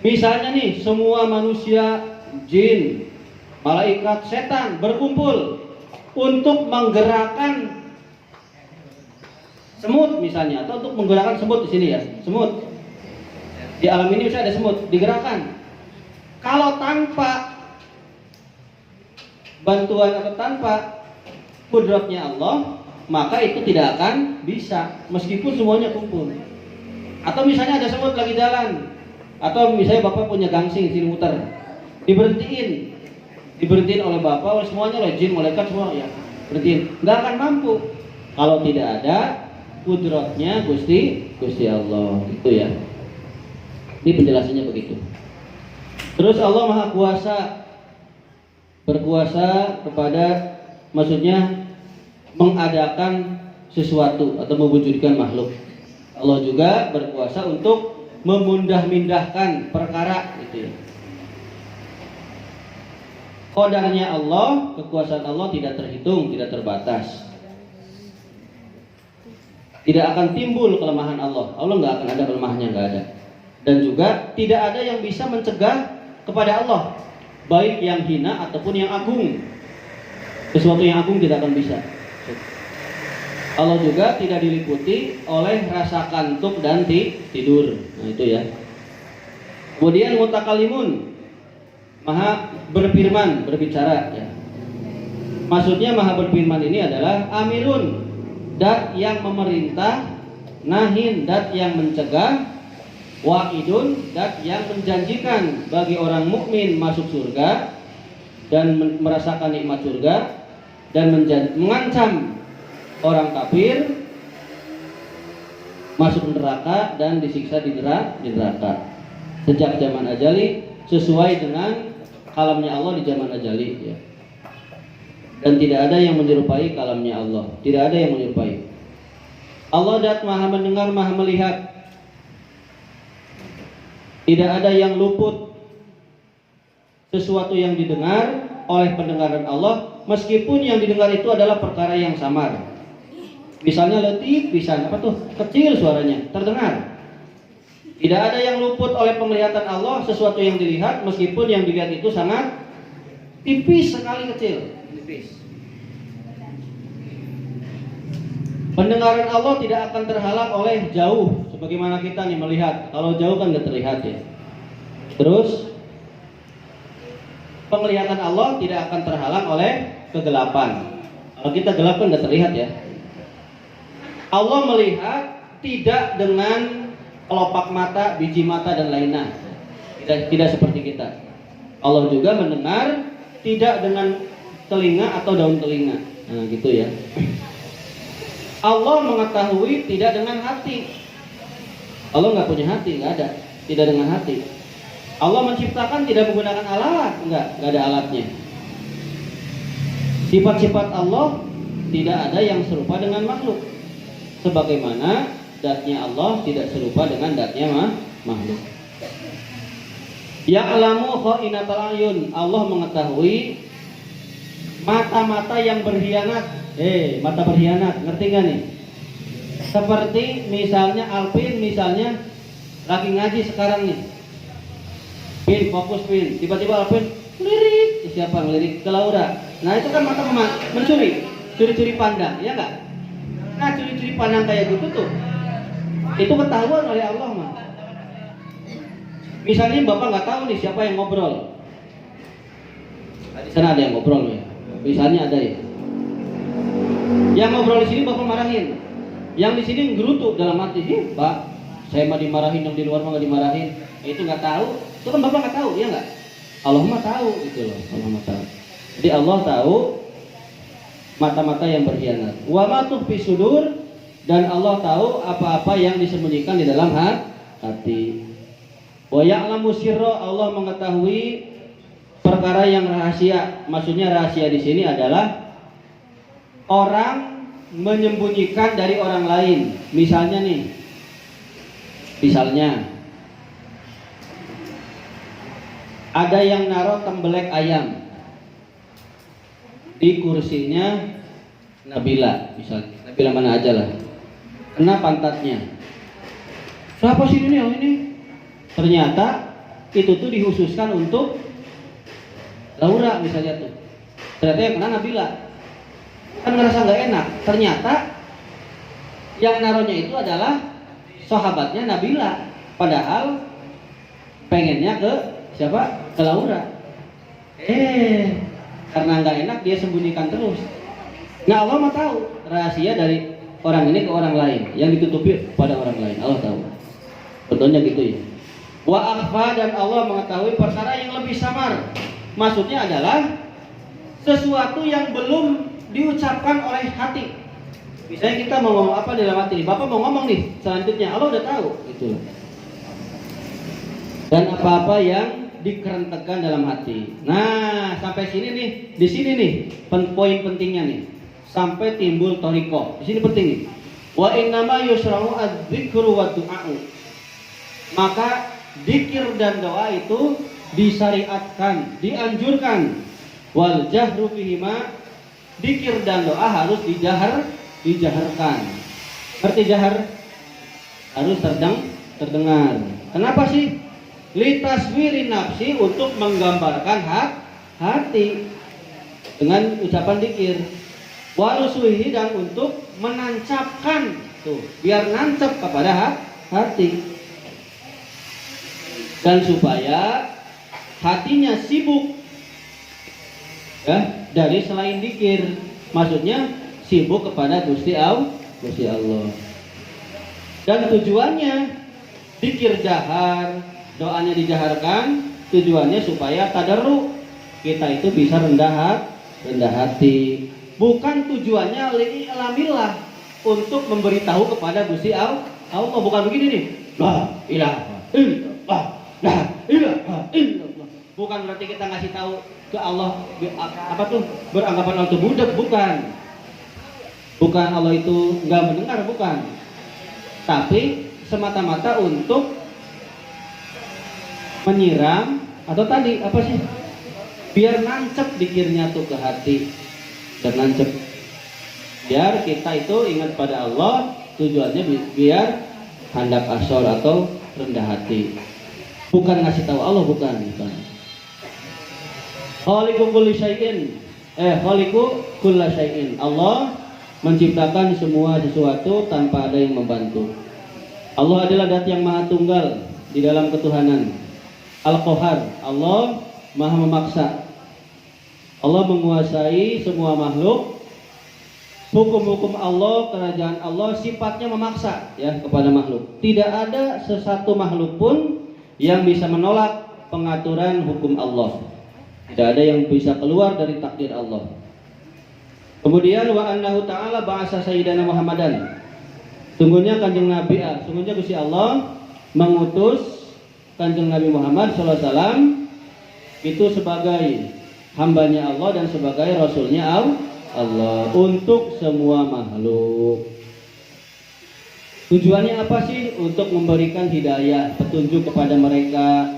Misalnya nih, semua manusia, jin, malaikat, setan berkumpul untuk menggerakkan semut misalnya, atau untuk menggerakkan semut di sini ya, semut. Di alam ini misalnya ada semut, digerakkan. Kalau tanpa bantuan atau tanpa kudratnya Allah, maka itu tidak akan bisa, meskipun semuanya kumpul. Atau misalnya ada semut lagi jalan, atau misalnya bapak punya gangsing sini muter, diberhentiin oleh bapak, oleh semuanya, oleh jin, malaikat semua ya, berhentiin, nggak akan mampu kalau tidak ada kudratnya Gusti Allah. Itu ya. Ini penjelasannya begitu. Terus Allah Maha Kuasa, berkuasa kepada, maksudnya mengadakan sesuatu atau mewujudkan makhluk. Allah juga berkuasa untuk memundah-mindahkan perkara, gitu ya. Qadarnya Allah, kekuasaan Allah tidak terhitung, tidak terbatas. Tidak akan timbul kelemahan Allah. Allah nggak akan ada kelemahannya, nggak ada. Dan juga tidak ada yang bisa mencegah kepada Allah, baik yang hina ataupun yang agung. Sesuatu yang agung tidak akan bisa. Allah juga tidak diliputi oleh rasa kantuk dan tidur. Nah itu ya. Kemudian mutakalimun, maha berfirman, berbicara ya. Maksudnya maha berfirman ini adalah amirun, dat yang memerintah, nahin, dat yang mencegah, wa'idun, dat yang menjanjikan bagi orang mukmin masuk surga dan merasakan nikmat surga, dan mengancam orang kafir masuk neraka dan disiksa di neraka sejak zaman ajali, sesuai dengan kalamnya Allah di zaman ajali ya. Dan tidak ada yang menyerupai kalamnya Allah, tidak ada yang menyerupai. Allah dat maha mendengar, maha melihat. Tidak ada yang luput sesuatu yang didengar oleh pendengaran Allah, meskipun yang didengar itu adalah perkara yang samar. Misalnya letik, bisa kecil suaranya, terdengar. Tidak ada yang luput oleh penglihatan Allah sesuatu yang dilihat, meskipun yang dilihat itu sangat tipis sekali, kecil, tipis. Pendengaran Allah tidak akan terhalang oleh jauh, sebagaimana kita nih melihat. Kalau jauh kan nggak terlihat ya. Terus penglihatan Allah tidak akan terhalang oleh kegelapan. Kalau kita gelap kan nggak terlihat ya. Allah melihat tidak dengan kelopak mata, biji mata dan lainnya. Tidak seperti kita. Allah juga mendengar tidak dengan telinga atau daun telinga. Nah, gitu ya. Allah mengetahui tidak dengan hati. Allah nggak punya hati, nggak ada. Tidak dengan hati. Allah menciptakan tidak menggunakan alat, enggak ada alatnya. Sifat-sifat Allah tidak ada yang serupa dengan makhluk. Sebagaimana zatnya Allah tidak serupa dengan zatnya makhluk. Ya'lamu kha'inatal ayun, Allah mengetahui mata-mata yang berkhianat. Mata berkhianat, ngerti gak nih? Seperti misalnya Alvin, misalnya lagi ngaji sekarang nih. Pin, fokus Pin. Tiba-tiba Alvin lirik, siapa ngelirik ke Laura? Nah itu kan mata mencuri, curi-curi pandang, ya nggak? Nah curi-curi pandang kayak gitu tuh, itu ketahuan oleh Allah mah. Misalnya bapak nggak tahu nih siapa yang ngobrol. Di sana ada yang ngobrol ya. Misalnya ada ya. Yang ngobrol di sini bapak marahin, yang di sini ngerutuk dalam hati, Pak, saya mah dimarahin, yang di luar mah nggak dimarahin. Itu nggak tahu, itu kan bapak nggak tahu, ya nggak? Allah mah tahu gitu loh, Allah mah tahu. Jadi Allah tahu mata-mata yang berkhianat. Wa ma tukhfi sudur, dan Allah tahu apa-apa yang disembunyikan di dalam hati. Wa ya'lamu sirra, Allah mengetahui perkara yang rahasia. Maksudnya rahasia di sini adalah orang menyembunyikan dari orang lain. Misalnya nih, ada yang naruh tembelek ayam di kursinya Nabila, misalnya Nabila mana aja lah, kena pantatnya. Siapa sih ini? Ini ternyata itu tuh dikhususkan untuk Laura misalnya tuh. Ternyata yang kena Nabila, kan ngerasa nggak enak. Ternyata yang naruhnya itu adalah sahabatnya Nabila, padahal pengennya ke siapa? Ke Laura. Karena nggak enak dia sembunyikan terus. Nah Allah mah tahu rahasia dari orang ini ke orang lain, yang ditutupi pada orang lain. Allah tahu. Contohnya gitu ya. Wa akhfa, dan Allah mengetahui perkara yang lebih samar. Maksudnya adalah sesuatu yang belum diucapkan oleh hati. Misalnya kita mau ngomong apa dalam hati nih, Bapak mau ngomong nih selanjutnya, Allah udah tahu gitu. Dan apa-apa yang dikerentekkan dalam hati. Nah, sampai sini nih, di sini nih poin pentingnya nih. Sampai timbul thariqah. Di sini penting nih. Wa innama yusra'u adz-dzikru wa du'a'u. Maka zikir dan doa itu disyariatkan, dianjurkan. Wal jahru fihima, zikir dan doa harus dijaharkan. Seperti jahar harus terdengar. Kenapa sih? Litaswiri nafsi, untuk menggambarkan hati dengan ucapan zikir. Warusuhi, dan untuk menancapkan tuh, biar nancap kepada hati. Dan supaya hatinya sibuk ya dari selain zikir. Maksudnya sibuk kepada Gusti Allah. Dan tujuannya zikir jahar, doanya dijaharkan, tujuannya supaya tadarruk, kita itu bisa rendah hati. Bukan tujuannya li'lamillah, untuk memberitahu kepada Gusti Allah. Bukan begini nih, la ilaha illallah, la ilaha illallah. Bukan berarti kita ngasih tahu ke Allah apa tuh, beranggapan Allah itu budak, bukan. Bukan Allah itu nggak mendengar, bukan. Tapi semata-mata untuk menyiram, atau tadi apa sih, biar nancep dikirnya tuh ke hati, dan nancep, biar kita itu ingat pada Allah. Tujuannya biar handak asor atau rendah hati, bukan ngasih tahu Allah, bukan. Khaliqu kulli syai'in, khaliqu kulla syai'in, Allah menciptakan semua sesuatu tanpa ada yang membantu. Allah adalah zat yang maha tunggal di dalam ketuhanan. Al-Qahar, Allah maha memaksa. Allah menguasai semua makhluk. Hukum-hukum Allah, kerajaan Allah sifatnya memaksa ya kepada makhluk. Tidak ada sesatu makhluk pun yang bisa menolak pengaturan hukum Allah. Tidak ada yang bisa keluar dari takdir Allah. Kemudian wa annahu ta'ala ba'asa sayyidana Muhammadan. Sungguhnya Kanjeng Nabi, sungguhnya Gusti Allah mengutus Kanjeng Nabi Muhammad SAW itu sebagai hambanya Allah dan sebagai rasulnya Allah untuk semua makhluk. Tujuannya apa sih? Untuk memberikan hidayah, petunjuk kepada mereka,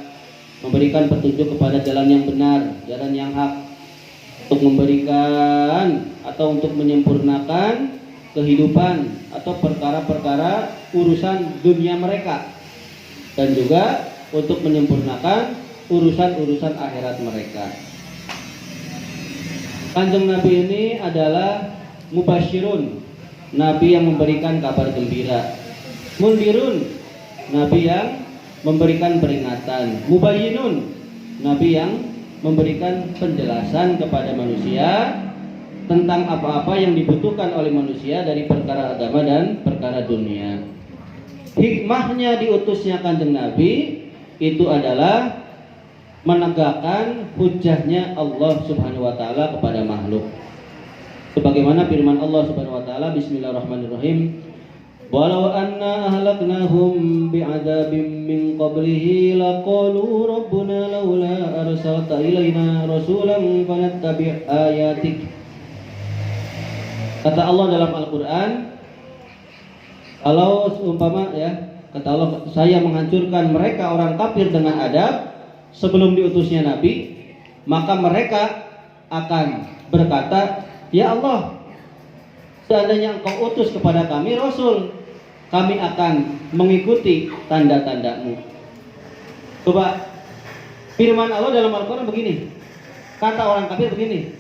memberikan petunjuk kepada jalan yang benar, jalan yang hak, untuk memberikan atau untuk menyempurnakan kehidupan atau perkara-perkara urusan dunia mereka, dan juga untuk menyempurnakan urusan-urusan akhirat mereka. Kanjeng Nabi ini adalah mubasyirun, Nabi yang memberikan kabar gembira. Mundirun, Nabi yang memberikan peringatan. Mubayyinun, Nabi yang memberikan penjelasan kepada manusia tentang apa-apa yang dibutuhkan oleh manusia dari perkara agama dan perkara dunia. Hikmahnya diutusnya Kanjeng Nabi itu adalah menegakkan hujahnya Allah Subhanahu wa taala kepada makhluk. Sebagaimana firman Allah Subhanahu wa taala, bismillahirrahmanirrahim, walau anna ahlaknahum bi'adzabin min qablihi laqalu rabbuna laula arsalta ilaina rasulan fanattabi' ayatik. Kata Allah dalam Al-Qur'an, kalau seumpama kata Allah, saya menghancurkan mereka orang kafir dengan adab sebelum diutusnya Nabi, maka mereka akan berkata, ya Allah, seandainya Engkau utus kepada kami Rasul, kami akan mengikuti tanda-tanda-Mu. Coba, firman Allah dalam Al-Quran begini, kata orang kafir begini,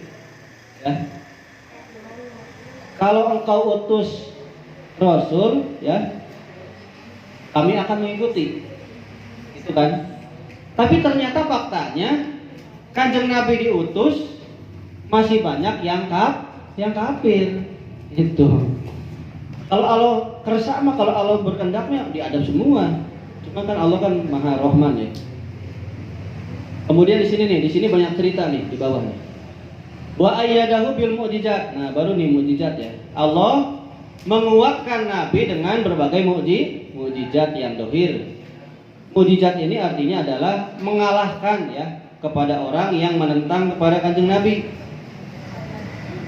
kalau Engkau utus Rasul, kami akan mengikuti. Itu kan. Tapi ternyata faktanya Kanjeng Nabi diutus masih banyak yang kafir. Itu. Kalau Allah kersa mah, kalau Allah berkehendaknya diadab semua. Cuma kan Allah kan Maha Rahman ya. Kemudian di sini banyak cerita nih di bawah nih. Wa ayyadahu bil mu'jizat. Nah, baru nih mukjizat ya. Allah menguatkan Nabi dengan berbagai mukjizat yang dohir. Mukjizat ini artinya adalah mengalahkan kepada orang yang menentang kepada Kanjeng Nabi.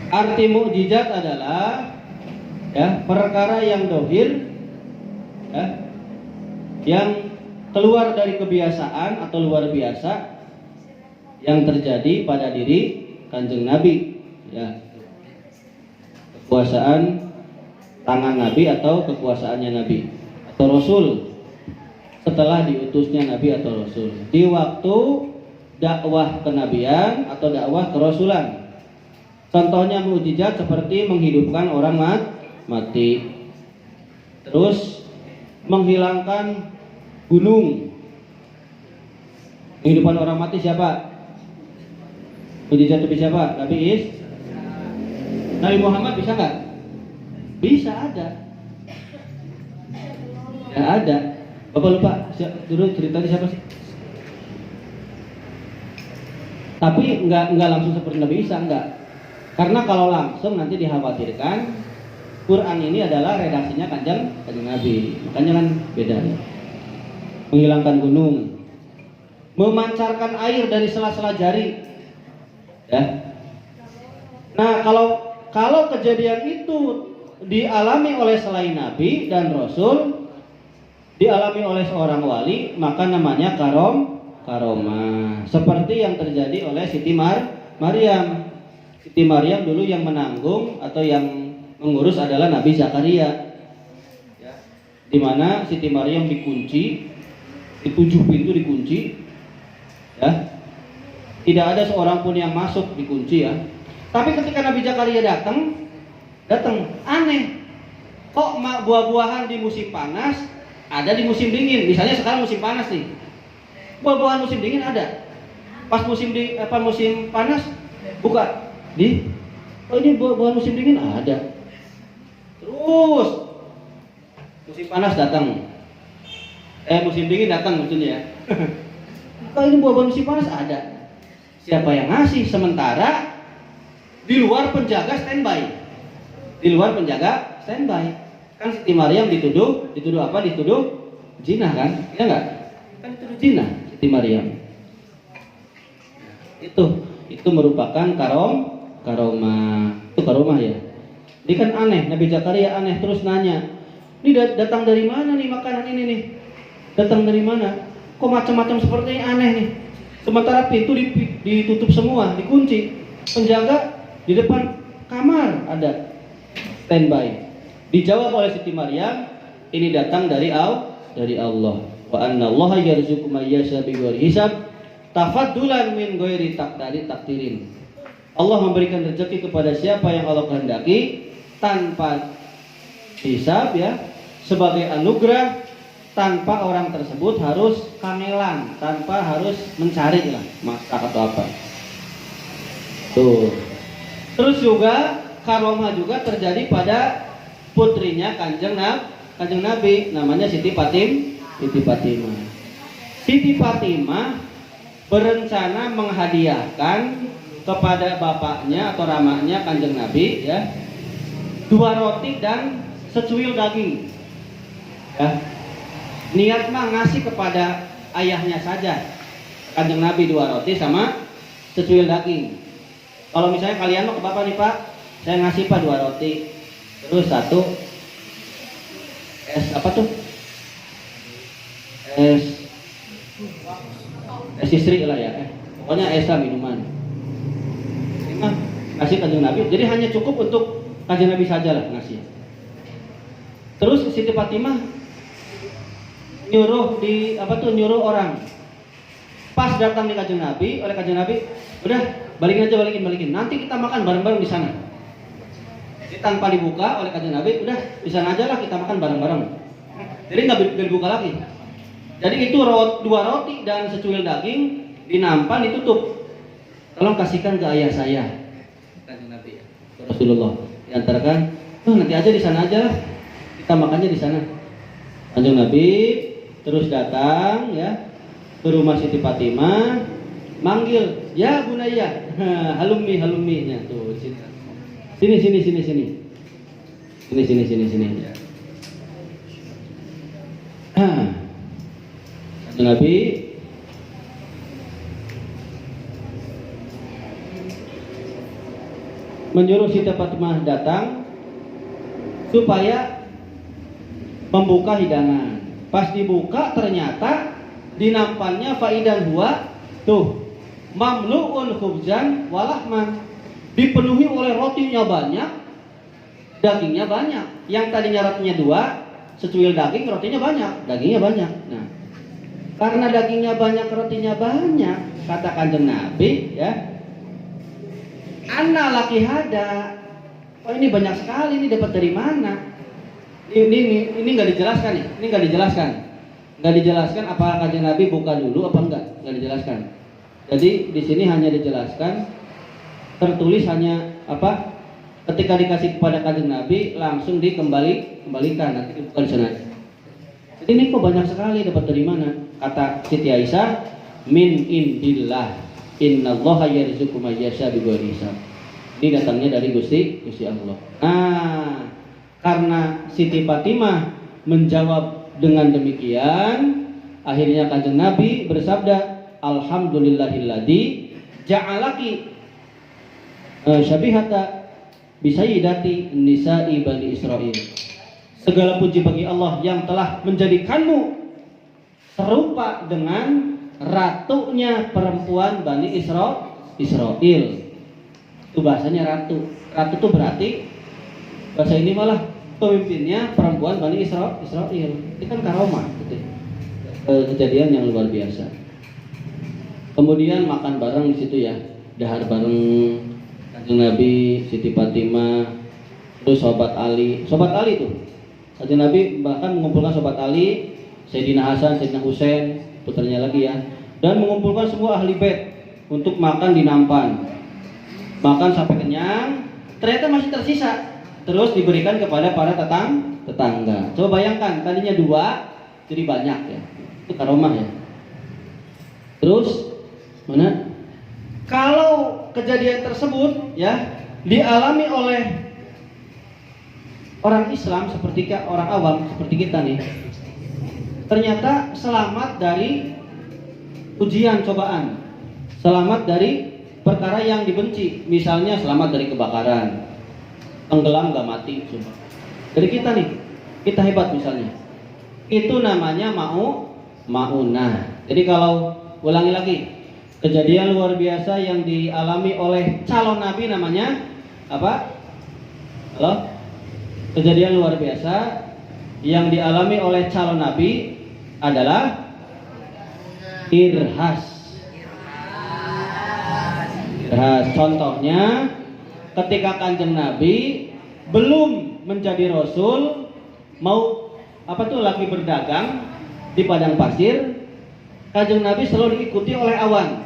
Arti mukjizat adalah perkara yang dohir, yang keluar dari kebiasaan atau luar biasa yang terjadi pada diri Kanjeng Nabi, kekuasaan tangan Nabi atau kekuasaannya Nabi atau Rasul setelah diutusnya Nabi atau Rasul di waktu dakwah kenabian atau dakwah kerasulan. Contohnya mukjizat seperti menghidupkan orang mati, terus menghilangkan gunung. Menghidupkan orang mati siapa? Mukjizat itu siapa? Nabi Muhammad bisa nggak? Bisa, ada. Ya ada. Bapak lupa dulu ceritanya siapa sih? Tapi nggak langsung seperti Nabi Isa, enggak. Karena kalau langsung nanti dikhawatirkan Quran ini adalah redaksinya Kanjeng Nabi. Makanya kan beda. Menghilangkan gunung, memancarkan air dari sela-sela jari. Nah, kalau kejadian itu dialami oleh selain Nabi dan Rasul, dialami oleh seorang wali, maka namanya karomah. Seperti yang terjadi oleh Siti Maryam. Siti Maryam dulu yang menanggung atau yang mengurus adalah Nabi Zakaria. Di mana Siti Maryam dikunci, di 7 pintu dikunci. Tidak ada seorang pun yang masuk, dikunci ya. Tapi ketika Nabi Zakaria datang aneh. Kok buah-buahan di musim panas ada di musim dingin? Misalnya sekarang musim panas nih. Buah-buahan musim dingin ada. Pas musim panas buka. Ini buah-buahan musim dingin ada. Terus musim panas datang. Musim dingin datang maksudnya ya. Kok ini buah-buahan musim panas ada. Siapa yang ngasih? Sementara di luar penjaga standby. Kan Siti Maryam dituduh apa? Dituduh zina kan? Ya enggak? Kan itu zina Siti Maryam. Itu merupakan karomah. Itu karomah ya. Ini kan aneh, Nabi Zakaria aneh terus nanya, ini datang dari mana nih makanan ini nih? Datang dari mana? Kok macam-macam seperti ini aneh nih? Sementara pintu ditutup semua, dikunci. Penjaga di depan kamar ada standby. Dijawab oleh Siti Maryam, ini datang dari Allah. Wa anna Allah yarzuqu may yasha bighairi hisab, tafaddulan min ghairi takdirin. Allah memberikan rezeki kepada siapa yang Allah kehendaki tanpa hisab ya, sebagai anugerah, tanpa orang tersebut harus kangelan, tanpa harus mencari lah masak atau apa. Tuh. Terus juga karomah juga terjadi pada putrinya Kanjeng Nabi, namanya Siti Fatimah. Siti Fatimah berencana menghadiahkan kepada bapaknya atau ramahnya Kanjeng Nabi ya, 2 roti dan secuil daging ya. Niat mah ngasih kepada ayahnya saja Kanjeng Nabi 2 roti sama secuil daging. Kalau misalnya kalian mau ke bapak nih Pak, saya ngasih Pak 2 roti terus 1 es apa tuh, es istri lah ya, pokoknya es minuman. Ini ngasih Kanjeng Nabi, jadi hanya cukup untuk Kanjeng Nabi saja lah ngasih. Terus Siti Fatimah nyuruh orang. Pas datang di Kanjeng Nabi, oleh Kanjeng Nabi, udah balikin. Nanti kita makan bareng-bareng di sana. Jadi tanpa dibuka oleh Kanjeng Nabi, udah di sana aja lah kita makan bareng-bareng. Jadi nggak dibuka lagi. Jadi itu 2 roti dan secuil daging dinampan ditutup. Tolong kasihkan ke ayah saya, Kanjeng Nabi ya, Rasulullah. Diantarkan, nanti aja di sana aja lah, kita makannya di sana. Kanjeng Nabi terus datang ya ke rumah Siti Fatimah, manggil, ya Bunaya, halummi nya tuh sini. Ya. Kanjeng Nabi menyuruh Siti Fatimah datang supaya membuka hidangan. Pas dibuka ternyata dinampannya faidan huwa tuh mamlu'un khubzan walahman, dipenuhi oleh rotinya banyak, dagingnya banyak. Yang tadinya rotinya 2, secuil daging, rotinya banyak, dagingnya banyak. Nah, karena dagingnya banyak, rotinya banyak, kata Kanjeng Nabi ya, Ana laki hada. Oh ini banyak sekali, ini dapat dari mana? Ini nggak dijelaskan nih. Ini nggak dijelaskan. Nggak dijelaskan apa Kanjeng Nabi buka dulu apa enggak? Nggak dijelaskan. Jadi di sini hanya dijelaskan, tertulis hanya apa? Ketika dikasih kepada Kanjeng Nabi langsung dikembalikan, nanti dibuka di sana. Jadi ini kok banyak sekali, dapat dari mana? Kata Siti Aisyah, min indillah. Innallaha yarzuqu may yasha bighairi hisab. Ini datangnya dari Gusti Allah. Nah, karena Siti Fatimah menjawab dengan demikian, akhirnya Kanjeng Nabi bersabda, alhamdulillahilladzi ja'alaki syabihata bisayyidati nisa'i bani Israil. Segala puji bagi Allah yang telah menjadikanmu serupa dengan ratunya perempuan Bani Israel. Itu bahasanya ratu. Ratu itu berarti bahasa ini malah pemimpinnya perempuan Bani Israel. Itu kan karomah gitu. Kejadian yang luar biasa. Kemudian makan bareng di situ ya, dahar bareng Kanjeng Nabi, Siti Fatimah, terus Sobat Ali tuh. Kanjeng Nabi bahkan mengumpulkan Sobat Ali, Sayyidina Hasan, Sayyidina Husain, putranya lagi ya, dan mengumpulkan semua ahli bait untuk makan di nampan. Makan sampai kenyang, ternyata masih tersisa, terus diberikan kepada para tetangga. Coba bayangkan, tadinya 2 jadi banyak ya. Itu karomah ya. Terus mana? Kalau kejadian tersebut ya dialami oleh orang Islam seperti orang awam seperti kita nih, ternyata selamat dari ujian, cobaan, selamat dari perkara yang dibenci. Misalnya selamat dari kebakaran, tenggelam gak mati. Coba. Dari kita nih, kita hebat misalnya. Itu namanya maunah. Jadi kalau ulangi lagi, kejadian luar biasa yang dialami oleh calon nabi namanya apa? Halo? Kejadian luar biasa yang dialami oleh calon nabi adalah irhas. Contohnya ketika Kanjeng Nabi belum menjadi rasul, mau lagi berdagang di padang pasir, Kanjeng Nabi selalu diikuti oleh awan.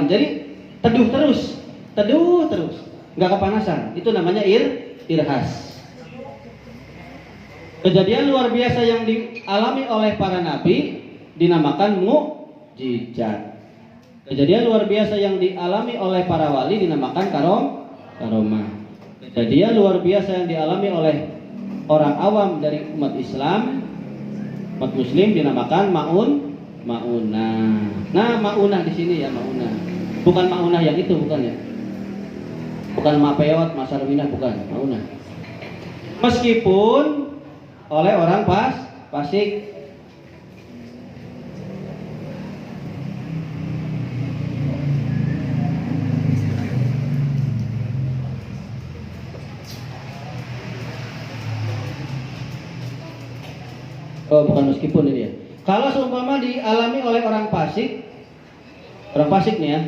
Jadi teduh terus, nggak kepanasan. Itu namanya irhas. Kejadian luar biasa yang dialami oleh para nabi dinamakan mukjizat. Kejadian luar biasa yang dialami oleh para wali dinamakan karomah. Kejadian luar biasa yang dialami oleh orang awam dari umat Islam, umat Muslim dinamakan maunah. Nah, maunah di sini ya, maunah. Bukan maunah yang itu, bukan ya. Bukan mapeot, masarwinah, bukan, maunah. Meskipun oleh orang fasik. Oh, bukan meskipun ini ya. Kalau seumpama dialami oleh orang fasik nih ya.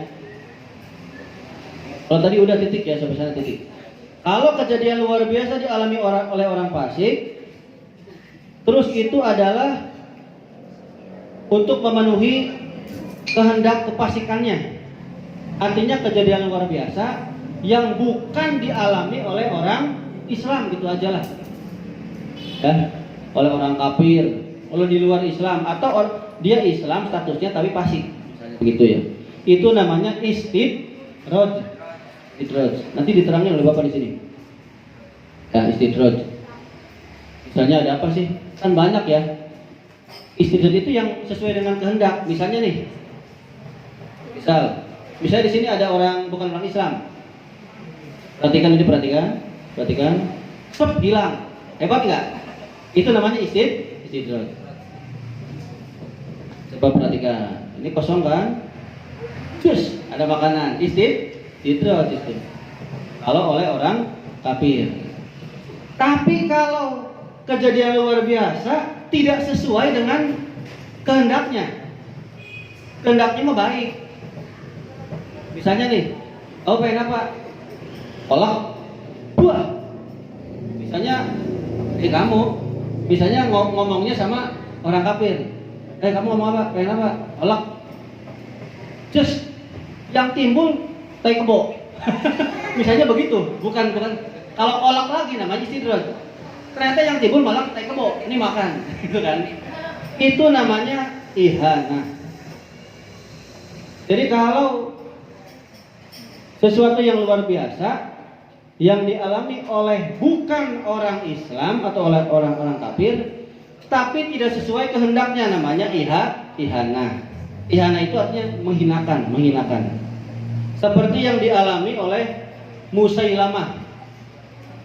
Kalau tadi udah titik ya, sampai sana titik. Kalau kejadian luar biasa dialami oleh orang fasik, terus itu adalah untuk memenuhi kehendak kefasikannya. Artinya kejadian luar biasa yang bukan dialami oleh orang Islam, gitu aja lah. Ya. Oleh orang kafir, oleh di luar Islam, atau dia Islam statusnya tapi fasik, begitu ya. Itu namanya istidraj. Nanti diterangin oleh Bapak di sini. Ya, istidraj. Misalnya ada apa sih? Kan banyak ya. Istidraj itu yang sesuai dengan kehendak. Misalnya nih, misalnya di sini ada orang bukan orang Islam. Perhatikan. Stop, hilang. Hebat nggak? Itu namanya istidraj. Coba perhatikan. Ini kosong kan? Cus, ada makanan. Istidraj. Kalau oleh orang kafir. Tapi kalau kejadian luar biasa tidak sesuai dengan kehendaknya. Kehendaknya mah baik. Misalnya nih, pengen apa? Kolak. Buah. Misalnya kamu misalnya ngomongnya sama orang kafir. Kamu ngomong apa? Pengen apa? Kolak. Just yang timbul tai kebo. Misalnya begitu, bukan kalau kolak lagi namanya istidraj. Ternyata yang timbul malah tai kebo. Ini makan, gitu kan? Itu namanya ihanah. Jadi kalau sesuatu yang luar biasa yang dialami oleh bukan orang Islam atau oleh orang-orang kafir, tapi tidak sesuai kehendaknya, namanya ihanah. Ihanah itu artinya menghinakan. Seperti yang dialami oleh Musailamah.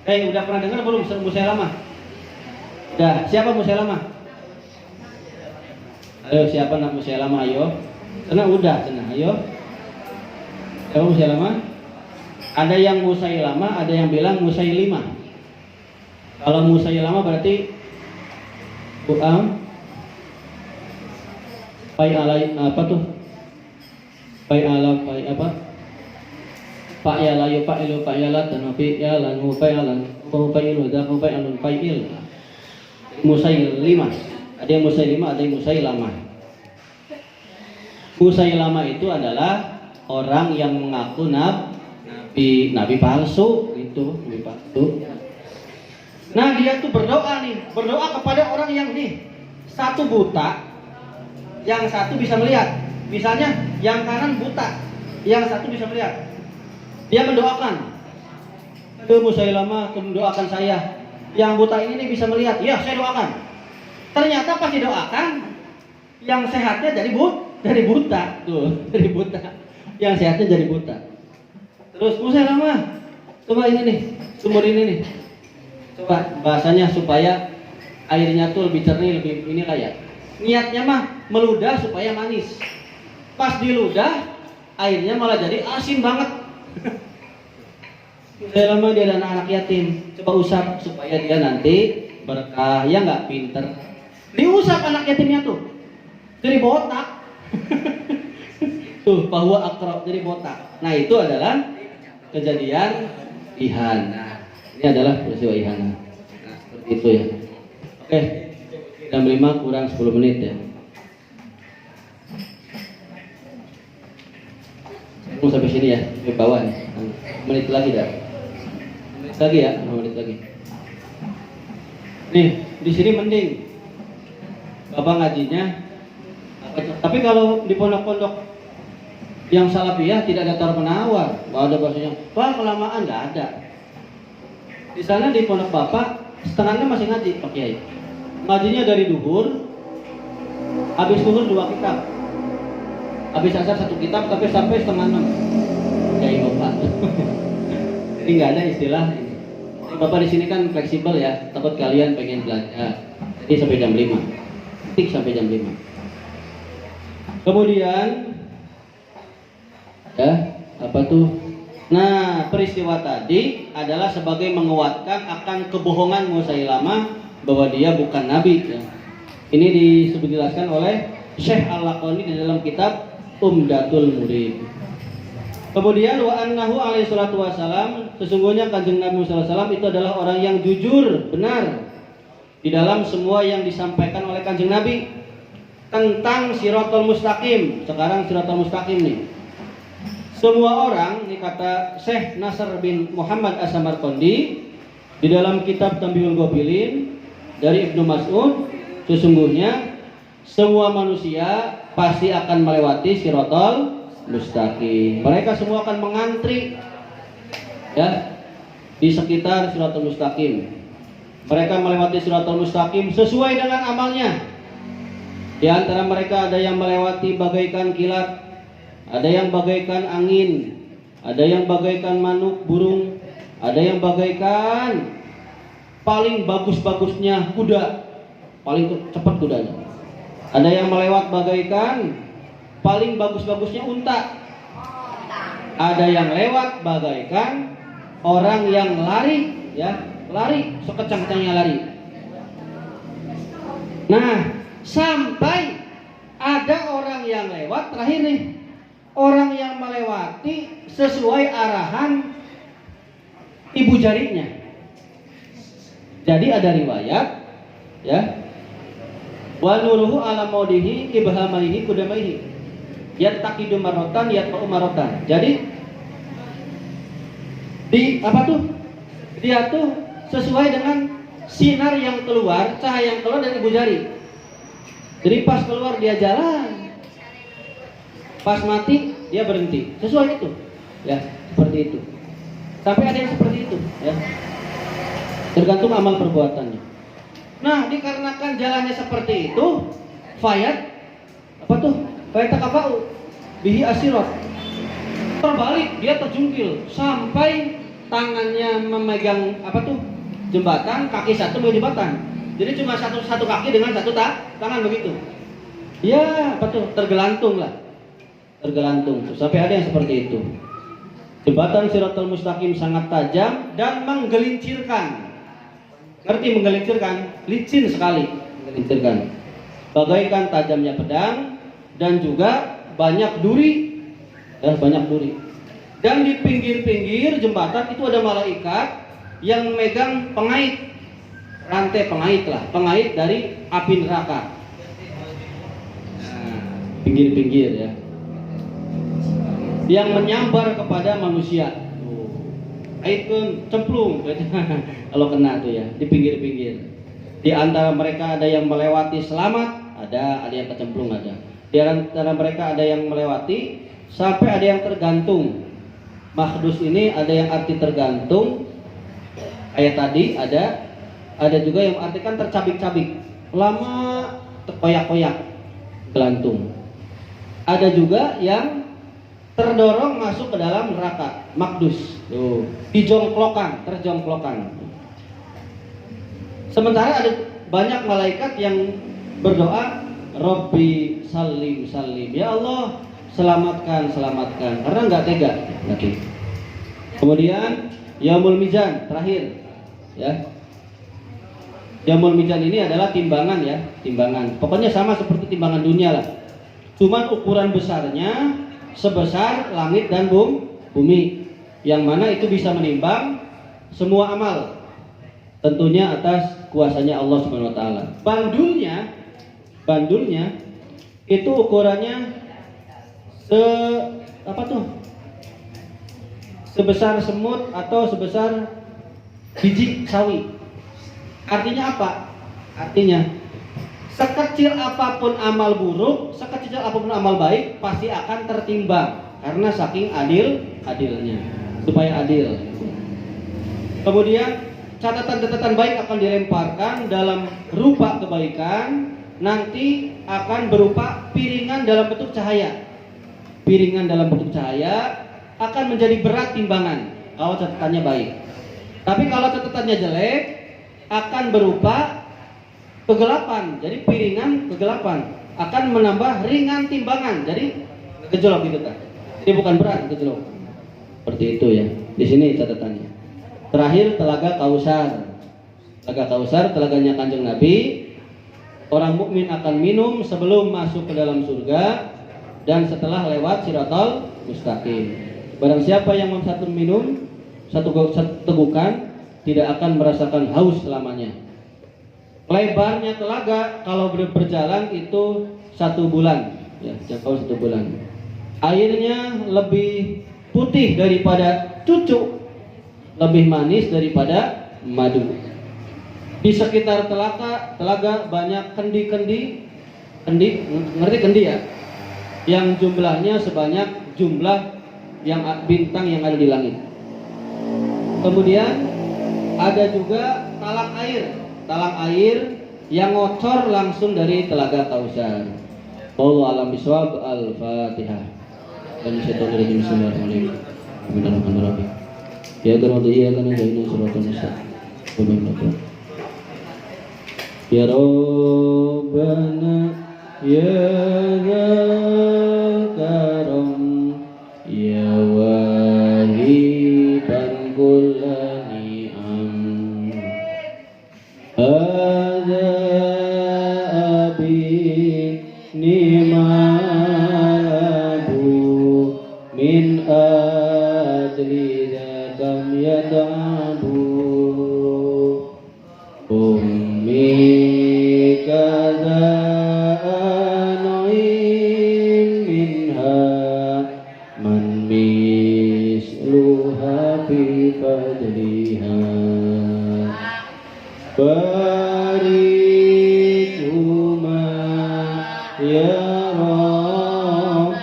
Udah pernah dengar belum Musailamah? Udah, siapa Musailamah? Ayo, siapa nak Musailamah? Ayo. Ayo. Siapa Musailamah? Ada yang Musailamah, ada yang bilang Musailimah. Kalau Musailamah berarti Pak ya la yufa'ilu fa'ilat dan fi'lan mufa'ilan mufa'ilu dan mufa'ilun fa'il. Musailimah. Ada yang Musailimah, ada yang Musailamah. Musailamah itu adalah orang yang mengaku nabi palsu gitu, nabi palsu. Nah, dia tuh berdoa kepada orang yang satu buta, yang satu bisa melihat. Misalnya yang kanan buta, yang satu bisa melihat. Dia mendoakan, ke Musailamah, mendoakan saya. Yang buta ini bisa melihat. Ya, saya doakan. Ternyata pas didoakan, yang sehatnya jadi buta. Tuh, dari buta. Yang sehatnya jadi buta. Terus Musailama, coba ini nih, sumur ini nih. Coba bahasanya supaya airnya tuh lebih jernih, lebih inilah ya. Niatnya mah meludah supaya manis. Pas diludah, airnya malah jadi asin banget. Musailama dia ada anak yatim, coba usap supaya dia nanti berkah, ya nggak, pinter. Diusap anak yatimnya tuh, jadi botak. Tuh, bahwa akrab jadi botak. Nah itu adalah kejadian Ihan. Nah, ini adalah peristiwa Ihan. Nah, seperti itu ya. Oke, jam 5 kurang 10 menit ya. Mau sampai sini ya, di bawah nih. Menit lagi dah. Menit lagi ya, 5 menit lagi. Nih, di sini mending Bapak ngajinya. Tapi kalau di pondok-pondok yang salafiyah tidak ada tawar menawar, nggak ada bahasanya, wah kelamaan, nggak ada. Di sana di pondok Bapak setengahnya masih ngaji Pak Kiai. Ngajinya dari duhur, habis duhur 2 kitab, habis asar 1 kitab, tapi sampai setengah 6. Kiai Bapak. Jadi nggak ada istilah ini. Bapak di sini kan fleksibel ya, takut kalian pengen belajar. Jadi sampai jam 5. Tik sampai jam 5. Kemudian ya, apa tuh? Nah, peristiwa tadi adalah sebagai menguatkan akan kebohongan Musailamah bahwa dia bukan nabi ya. Ini dijelaskan oleh Syekh Al-Laqani di dalam kitab Umdatul Murid. Kemudian wa annahu alaihi salatu wasalam, sesungguhnya Kanjeng Nabi sallallahu alaihi wasallam itu adalah orang yang jujur, benar di dalam semua yang disampaikan oleh Kanjeng Nabi tentang Shiratal Mustaqim. Sekarang Shiratal Mustaqim nih. Semua orang, ini kata Syekh Nasr bin Muhammad As-Samarqandi di dalam kitab Tambihul Ghafilin dari Ibnu Mas'ud, sesungguhnya semua manusia pasti akan melewati Shiratal Mustaqim. Mereka semua akan mengantri ya di sekitar Shiratal Mustaqim. Mereka melewati Shiratal Mustaqim sesuai dengan amalnya. Di antara mereka ada yang melewati bagaikan kilat, ada yang bagaikan angin, ada yang bagaikan manuk burung, ada yang bagaikan paling bagus-bagusnya kuda, paling cepat kudanya. Ada yang melewat bagaikan paling bagus-bagusnya unta. Ada yang lewat bagaikan orang yang lari, ya, lari sekecang-kecangnya lari. Nah, sampai ada orang yang lewat terakhir nih. Orang yang melewati sesuai arahan ibu jarinya. Jadi ada riwayat ya. Wa nuruhu ala maudihi ibhamaihi kudamaihi. Yattaqidu marotan yatba'u marotan. Jadi di apa tuh? Dia tuh sesuai dengan sinar yang keluar, cahaya yang keluar dari ibu jari. Jadi pas keluar dia jalan, pas mati dia berhenti, sesuai itu ya, seperti itu. Sampai ada yang seperti itu ya, tergantung amal perbuatannya. Nah, dikarenakan jalannya seperti itu, fayat apa tuh? Fayat takafau bihi asirat, terbalik, dia terjungkil sampai tangannya memegang apa tuh? Jembatan, kaki satu memegang jembatan. Jadi cuma satu kaki dengan satu tangan begitu. Ya, apa tuh? Tergelantung lah. Tergelantung. Sampai ada yang seperti itu. Jembatan Shiratal Mustaqim sangat tajam dan menggelincirkan. Ngerti menggelincirkan? Licin sekali menggelincirkan. Bagaikan tajamnya pedang dan juga banyak duri. Ya, banyak duri. Dan di pinggir-pinggir jembatan itu ada malaikat yang megang pengait. Rantai pengait lah, pengait dari api neraka. Nah, pinggir-pinggir ya, yang menyambar kepada manusia. Ait kan cemplung kalau kena tuh ya, di pinggir-pinggir. Di antara mereka ada yang melewati selamat, ada yang kecemplung ada. Di antara mereka ada yang melewati sampai ada yang tergantung. Makhdus ini ada yang arti tergantung. Kayak tadi ada juga yang artikan tercabik-cabik. lama terkoyak-koyak gelantung. Ada juga yang terdorong masuk ke dalam neraka, makdus. Tuh, terjongklokan. Sementara ada banyak malaikat yang berdoa, Robbi salim salim, ya Allah selamatkan, karena nggak tega. Nanti. Kemudian Yaumul Mizan terakhir, ya. Yaumul Mizan ini adalah timbangan, ya, timbangan. Pokoknya sama seperti timbangan dunia lah. Cuman ukuran besarnya sebesar langit dan bumi, yang mana itu bisa menimbang semua amal. Tentunya atas kuasanya Allah Subhanahu wa taala. Bandulnya itu ukurannya sebesar semut atau sebesar biji sawi. Artinya apa? Artinya sekecil apapun amal buruk, sekecil apapun amal baik pasti akan tertimbang karena saking adilnya, supaya adil. Kemudian catatan-catatan baik akan dilemparkan dalam rupa kebaikan, nanti akan berupa piringan dalam bentuk cahaya. Piringan dalam bentuk cahaya akan menjadi berat timbangan kalau catatannya baik. Tapi kalau catatannya jelek akan berupa kegelapan. Jadi piringan kegelapan akan menambah ringan timbangan. Jadi gejolak gitu kan. Jadi bukan berat, gejolak. Seperti itu ya. Di sini catatannya. Terakhir Telaga Kausar. Telaga Kausar, telaganya Kanjeng Nabi. Orang mukmin akan minum sebelum masuk ke dalam surga dan setelah lewat Siratal Mustaqim. Barang siapa yang minum satu tegukan tidak akan merasakan haus selamanya. Lebarnya telaga kalau berjalan itu 1 bulan, ya, jangkau 1 bulan. Airnya lebih putih daripada cucuk, lebih manis daripada madu. Di sekitar telaga banyak kendi, ngerti kendi ya? Yang jumlahnya sebanyak jumlah yang bintang yang ada di langit. Kemudian ada juga talang air yang ngocor langsung dari Telaga Kausar. Wallahu a'lam bishawab. Al-Fatihah. Bismillahirrahmanirrahim. Bismillahirrahmanirrahim. Ya Rabbi, ya kana jaina suratul mustaqim. Ya Rabbana ya Karam ya wahiban kullani Ada abi nimabu min adli zakam yatabu ummi kaza anoim minha man misluha fi fadliha Barikuma ya Rabbana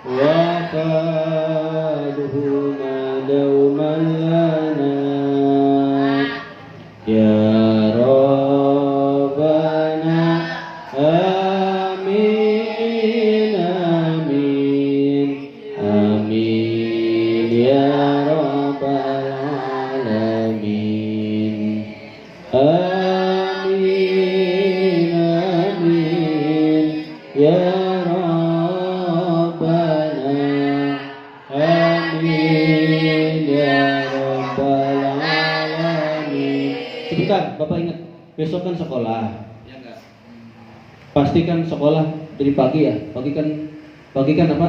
wa fadhuma dauman lana ya Rabbana amin amin amin ya Rabbal alamin. Amin amin ya Rabbana amin ya Rabbal alamin. Sebentar, Bapak ingat besok kan sekolah. Ya enggak? Pastikan sekolah dari pagi ya. Pagi kan apa?